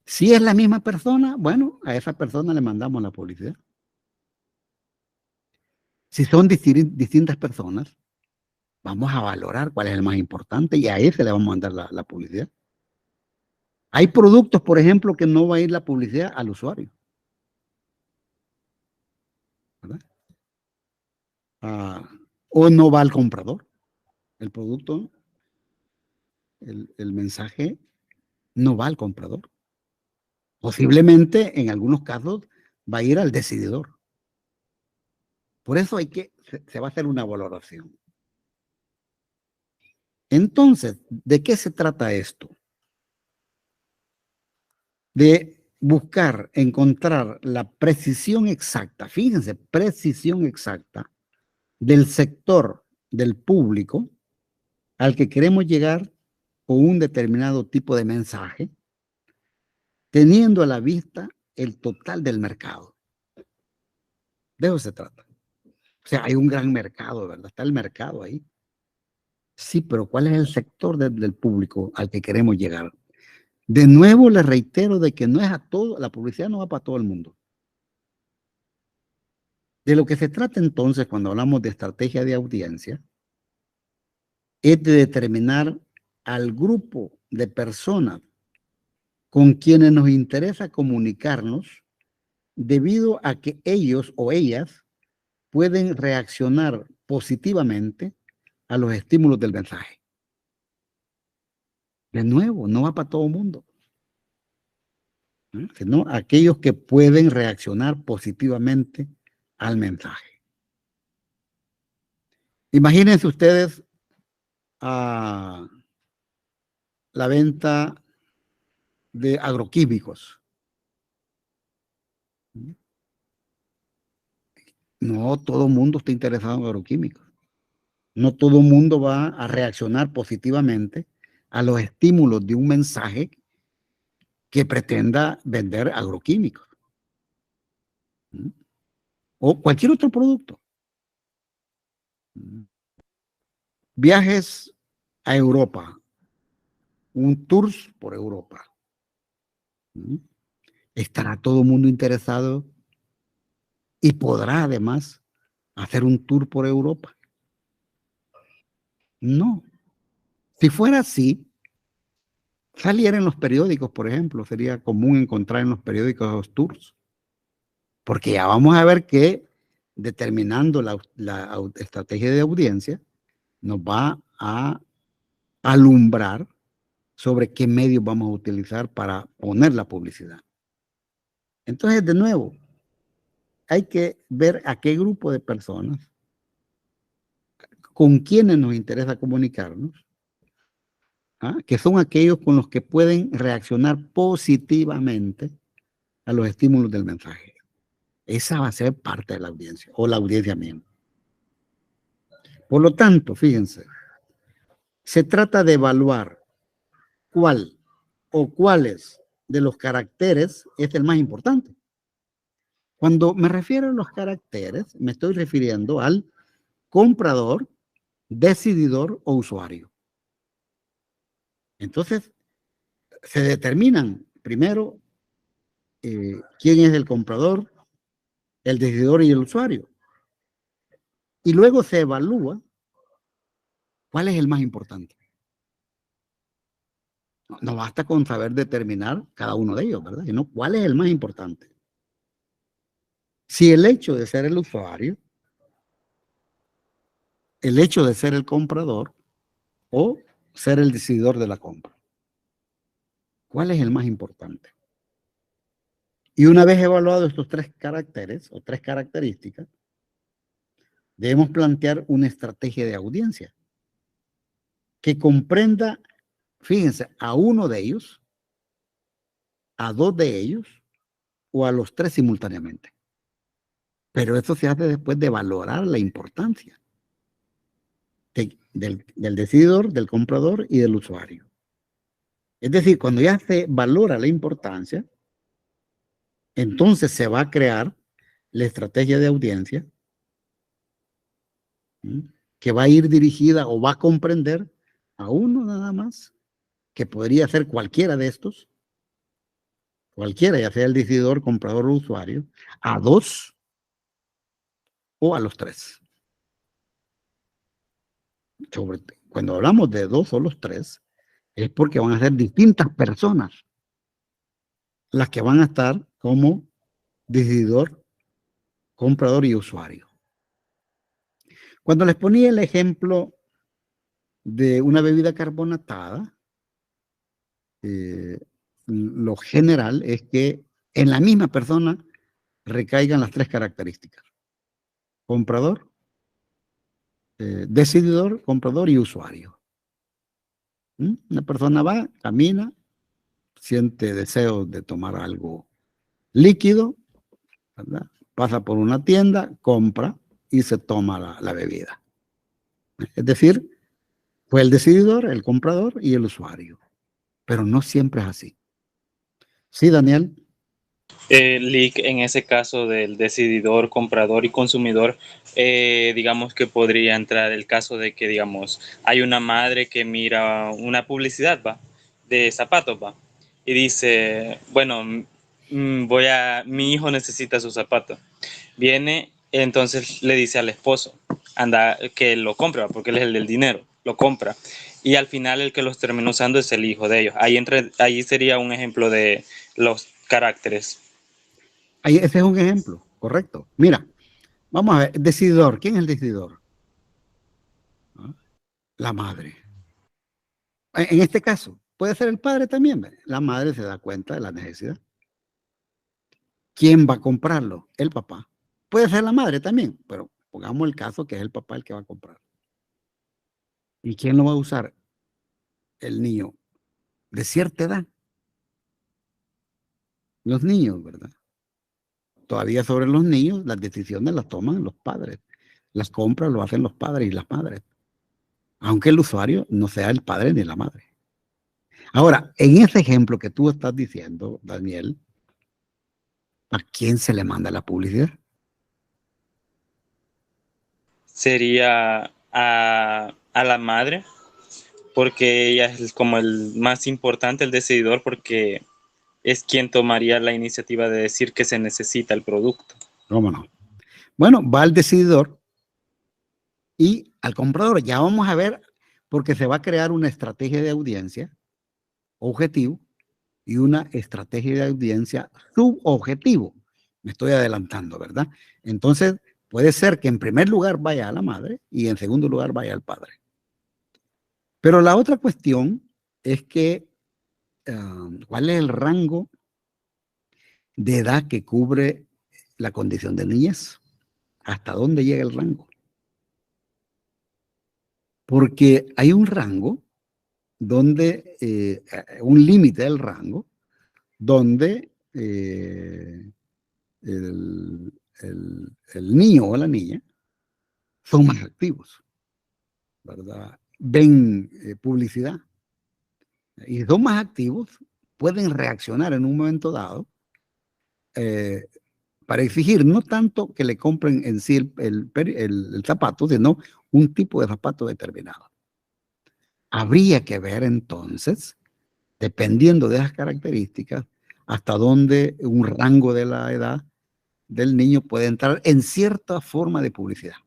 Si es la misma persona, bueno, a esa persona le mandamos la publicidad. Si son distintas personas, vamos a valorar cuál es el más importante y a ese le vamos a mandar la publicidad. Hay productos, por ejemplo, que no va a ir la publicidad al usuario. ¿Verdad? O no va al comprador. El producto, el mensaje no va al comprador. Posiblemente, en algunos casos, va a ir al decididor. Por eso se va a hacer una valoración. Entonces, ¿de qué se trata esto? De buscar, encontrar la precisión exacta, fíjense, precisión exacta del sector del público al que queremos llegar con un determinado tipo de mensaje, teniendo a la vista el total del mercado. De eso se trata. O sea, hay un gran mercado, ¿verdad? Está el mercado ahí. Sí, pero ¿cuál es el sector del público al que queremos llegar? De nuevo les reitero de que no es a todo, la publicidad no va para todo el mundo. De lo que se trata entonces cuando hablamos de estrategia de audiencia es de determinar al grupo de personas con quienes nos interesa comunicarnos debido a que ellos o ellas pueden reaccionar positivamente a los estímulos del mensaje. De nuevo, no va para todo el mundo, sino aquellos que pueden reaccionar positivamente al mensaje. Imagínense ustedes la venta de agroquímicos. No todo el mundo está interesado en agroquímicos. No todo el mundo va a reaccionar positivamente a los estímulos de un mensaje que pretenda vender agroquímicos. O cualquier otro producto. Viajes a Europa. Un tour por Europa. ¿Estará todo el mundo interesado y podrá además hacer un tour por Europa? No. Si fuera así, saliera en los periódicos, por ejemplo, sería común encontrar en los periódicos los tours. Porque ya vamos a ver que determinando la estrategia de audiencia nos va a alumbrar sobre qué medios vamos a utilizar para poner la publicidad. Entonces, de nuevo, hay que ver a qué grupo de personas, con quienes nos interesa comunicarnos, que son aquellos con los que pueden reaccionar positivamente a los estímulos del mensaje. Esa va a ser parte de la audiencia, o la audiencia misma. Por lo tanto, fíjense, se trata de evaluar cuál o cuáles de los caracteres es el más importante. Cuando me refiero a los caracteres, me estoy refiriendo al comprador, decididor o usuario. Entonces, se determinan primero quién es el comprador, el decididor y el usuario. Y luego se evalúa cuál es el más importante. No basta con saber determinar cada uno de ellos, ¿verdad? Sino cuál es el más importante. Si el hecho de ser el usuario, el hecho de ser el comprador o ser el decididor de la compra. ¿Cuál es el más importante? Y una vez evaluados estos tres caracteres o tres características, debemos plantear una estrategia de audiencia que comprenda, fíjense, a uno de ellos, a dos de ellos o a los tres simultáneamente. Pero eso se hace después de valorar la importancia del decididor, del comprador y del usuario. Es decir, cuando ya se valora la importancia, entonces se va a crear la estrategia de audiencia que va a ir dirigida o va a comprender a uno nada más, que podría ser cualquiera de estos, cualquiera, ya sea el decididor, comprador o usuario, a dos o a los tres. Cuando hablamos de dos o los tres, es porque van a ser distintas personas las que van a estar como decididor, comprador y usuario. Cuando les ponía el ejemplo de una bebida carbonatada, lo general es que en la misma persona recaigan las tres características: comprador, decididor, comprador y usuario. Una persona va, camina, siente deseo de tomar algo líquido, ¿verdad? Pasa por una tienda, compra y se toma la bebida. Es decir, fue el decididor, el comprador y el usuario. Pero no siempre es así. ¿Sí, Daniel? Lick, en ese caso del decididor, comprador y consumidor, digamos que podría entrar el caso de que, digamos, hay una madre que mira una publicidad, ¿va? De zapatos, ¿va? Y dice, bueno, mi hijo necesita sus zapatos. Viene, entonces le dice al esposo, anda, que lo compra, porque él es el del dinero, lo compra. Y al final el que los termina usando es el hijo de ellos. Ahí sería un ejemplo de los caracteres. Ese es un ejemplo, correcto. Mira, vamos a ver, decididor. ¿Quién es el decididor? La madre. En este caso, puede ser el padre también. La madre se da cuenta de la necesidad. ¿Quién va a comprarlo? El papá. Puede ser la madre también, pero pongamos el caso que es el papá el que va a comprar. ¿Y quién lo va a usar? El niño de cierta edad. Los niños, ¿verdad? Todavía sobre los niños, las decisiones las toman los padres. Las compras lo hacen los padres y las madres. Aunque el usuario no sea el padre ni la madre. Ahora, en ese ejemplo que tú estás diciendo, Daniel, ¿a quién se le manda la publicidad? Sería a la madre, porque ella es como el más importante, el decididor, porque es quien tomaría la iniciativa de decir que se necesita el producto. ¿Cómo no? Bueno, va al decididor y al comprador. Ya vamos a ver, porque se va a crear una estrategia de audiencia objetivo y una estrategia de audiencia subobjetivo. Me estoy adelantando, ¿verdad? Entonces, puede ser que en primer lugar vaya a la madre y en segundo lugar vaya al padre. Pero la otra cuestión es que, ¿cuál es el rango de edad que cubre la condición de niñez? ¿Hasta dónde llega el rango? Porque hay un rango donde, un límite del rango, donde el niño o la niña son más activos, ¿verdad? Ven publicidad y son más activos, pueden reaccionar en un momento dado para exigir no tanto que le compren en sí el zapato, sino un tipo de zapato determinado. Habría que ver entonces, dependiendo de esas características, hasta dónde un rango de la edad del niño puede entrar en cierta forma de publicidad.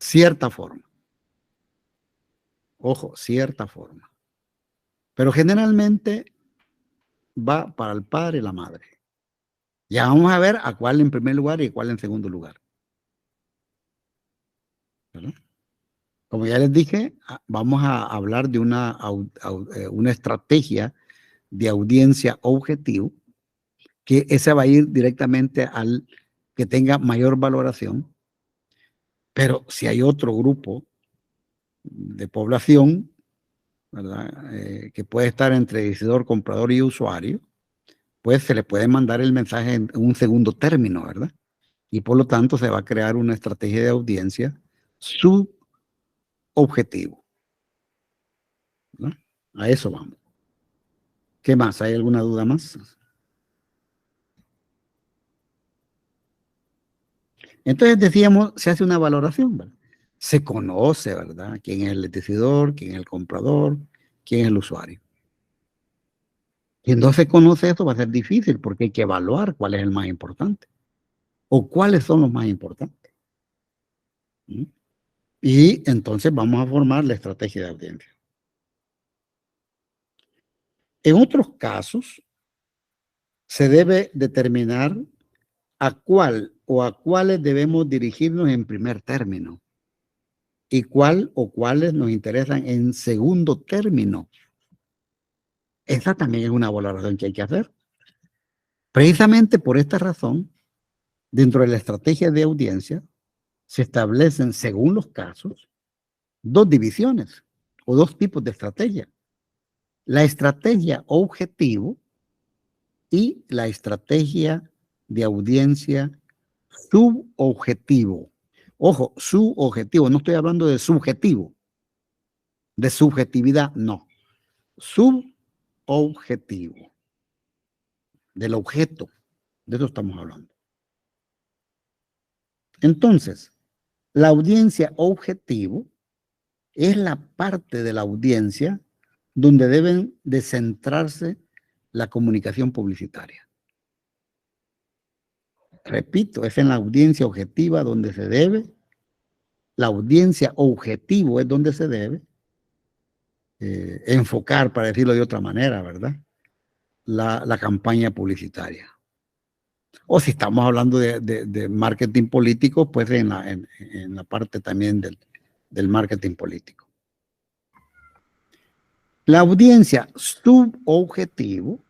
Cierta forma. Ojo, cierta forma. Pero generalmente va para el padre y la madre. Ya vamos a ver a cuál en primer lugar y a cuál en segundo lugar. ¿Verdad? Como ya les dije, vamos a hablar de una estrategia de audiencia objetivo, que esa va a ir directamente al que tenga mayor valoración. Pero si hay otro grupo de población, ¿verdad? Que puede estar entre decidor, comprador y usuario, pues se le puede mandar el mensaje en un segundo término, ¿verdad? Y por lo tanto se va a crear una estrategia de audiencia subobjetivo, ¿verdad? A eso vamos. ¿Qué más? ¿Hay alguna duda más? Entonces decíamos, se hace una valoración, ¿verdad? Se conoce, ¿verdad? ¿Quién es el decidor, quién es el comprador, quién es el usuario? Si no se conoce esto va a ser difícil porque hay que evaluar cuál es el más importante o cuáles son los más importantes. ¿Mm? Y entonces vamos a formar la estrategia de audiencia. En otros casos, se debe determinar a cuál o a cuáles debemos dirigirnos en primer término y cuál o cuáles nos interesan en segundo término. Esa también es una valoración que hay que hacer. Precisamente por esta razón, dentro de la estrategia de audiencia, se establecen, según los casos, dos divisiones o dos tipos de estrategia. La estrategia objetivo y la estrategia de audiencia subobjetivo. Ojo, subobjetivo, no estoy hablando de subjetivo, de subjetividad, no. Subobjetivo, del objeto, de eso estamos hablando. Entonces, la audiencia objetivo es la parte de la audiencia donde deben de centrarse la comunicación publicitaria. Repito, es en la audiencia objetiva donde se debe, la audiencia objetivo es donde se debe enfocar, para decirlo de otra manera, ¿verdad? La campaña publicitaria. O si estamos hablando de marketing político, pues en la parte también del marketing político. La audiencia subobjetivo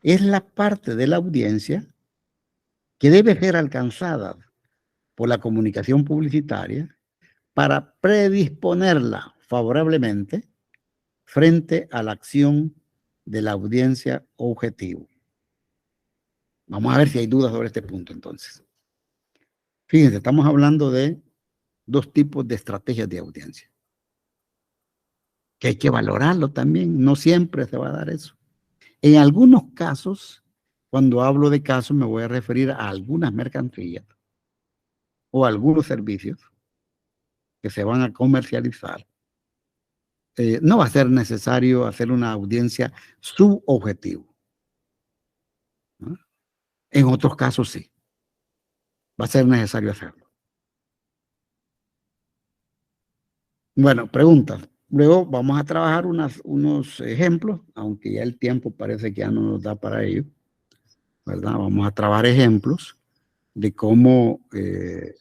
es la parte de la audiencia que debe ser alcanzada por la comunicación publicitaria para predisponerla favorablemente frente a la acción de la audiencia objetivo. Vamos a ver si hay dudas sobre este punto entonces. Fíjense, estamos hablando de dos tipos de estrategias de audiencia, que hay que valorarlo también. No siempre se va a dar eso. En algunos casos, cuando hablo de casos, me voy a referir a algunas mercancías o algunos servicios que se van a comercializar. No va a ser necesario hacer una audiencia subobjetivo, ¿no? En otros casos sí, va a ser necesario hacerlo. Bueno, preguntas. Luego vamos a trabajar unos ejemplos, aunque ya el tiempo parece que ya no nos da para ello, ¿verdad? Vamos a trabajar ejemplos de cómo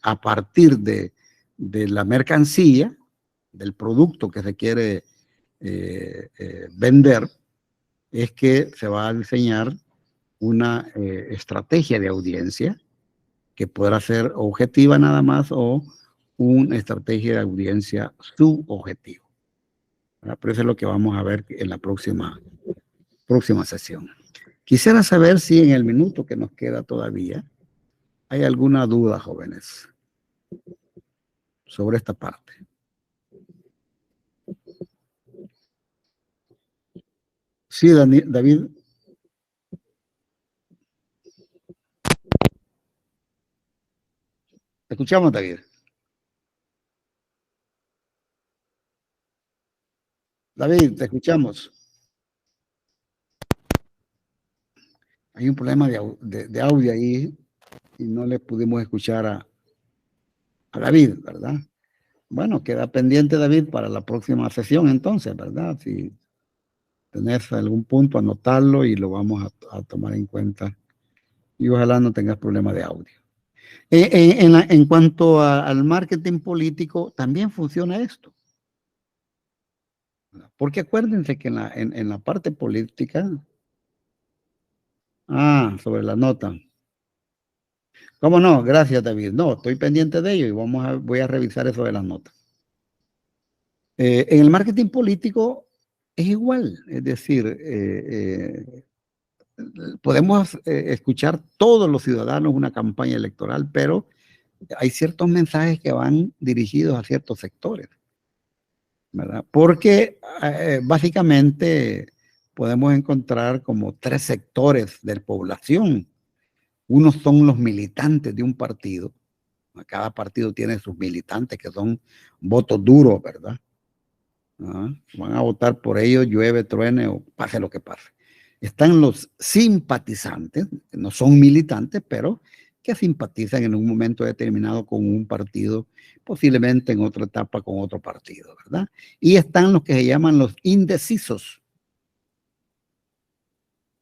a partir de la mercancía, del producto que se quiere vender, es que se va a diseñar una estrategia de audiencia que podrá ser objetiva nada más o una estrategia de audiencia subobjetivo. Pero eso es lo que vamos a ver en la próxima sesión. Quisiera saber si en el minuto que nos queda todavía hay alguna duda, jóvenes, sobre esta parte. Sí, David. Te escuchamos, David. David, te escuchamos. Hay un problema de audio ahí y no le pudimos escuchar a David, ¿verdad? Bueno, queda pendiente, David, para la próxima sesión entonces, ¿verdad? Si tenés algún punto, anotarlo y lo vamos a tomar en cuenta. Y ojalá no tengas problema de audio. En cuanto al marketing político, también funciona esto. Porque acuérdense que en la parte política, sobre la nota. ¿Cómo no? Gracias, David. No, estoy pendiente de ello y voy a revisar eso de las notas. En el marketing político es igual, es decir, podemos escuchar todos los ciudadanos una campaña electoral, pero hay ciertos mensajes que van dirigidos a ciertos sectores, ¿verdad? Porque básicamente podemos encontrar como 3 sectores de población. Unos son los militantes de un partido. Cada partido tiene sus militantes que son votos duros, ¿verdad? Van a votar por ellos, llueve, truene o pase lo que pase. Están los simpatizantes, que no son militantes, pero que simpatizan en un momento determinado con un partido, posiblemente en otra etapa con otro partido, ¿verdad? Y están los que se llaman los indecisos.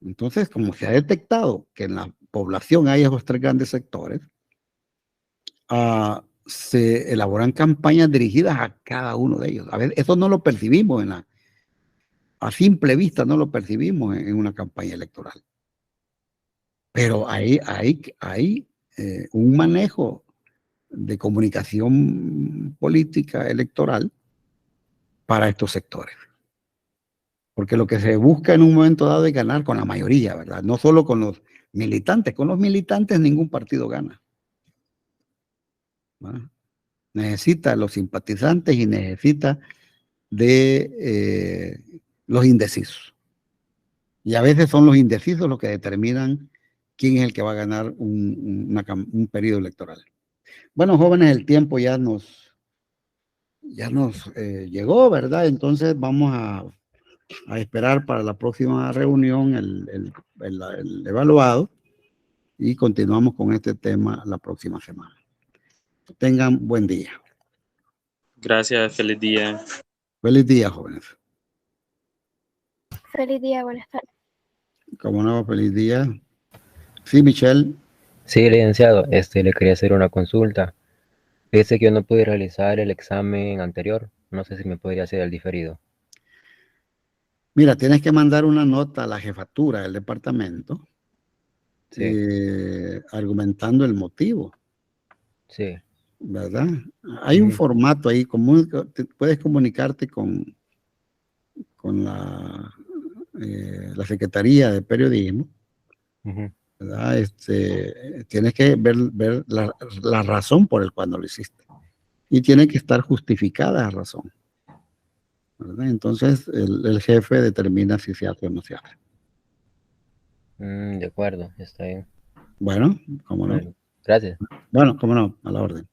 Entonces, como se ha detectado que en la población hay esos 3 grandes sectores, se elaboran campañas dirigidas a cada uno de ellos. A ver, eso no lo percibimos a simple vista, no lo percibimos en una campaña electoral. Pero hay un manejo de comunicación política electoral para estos sectores. Porque lo que se busca en un momento dado es ganar con la mayoría, ¿verdad? No solo con los militantes. Con los militantes ningún partido gana. ¿Verdad? Necesita los simpatizantes y necesita de los indecisos. Y a veces son los indecisos los que determinan quién es el que va a ganar un periodo electoral. Bueno, jóvenes, el tiempo ya nos llegó, ¿verdad? Entonces vamos a esperar para la próxima reunión el evaluado y continuamos con este tema la próxima semana. Tengan buen día. Gracias, feliz día. Feliz día, jóvenes. Feliz día, buenas tardes. Como no, feliz día. Sí, Michelle. Sí, licenciado, le quería hacer una consulta. Fíjese que yo no pude realizar el examen anterior. No sé si me podría hacer el diferido. Mira, tienes que mandar una nota a la jefatura del departamento, argumentando el motivo. Sí. ¿Verdad? Hay un formato ahí común, puedes comunicarte con la Secretaría de Periodismo, ¿verdad? Tienes que ver la razón por el cual no lo hiciste. Y tiene que estar justificada la razón, ¿verdad? Entonces el jefe determina si se hace o no se hace. De acuerdo, está bien. Bueno, cómo no. Bueno, gracias. Bueno, cómo no, a la orden.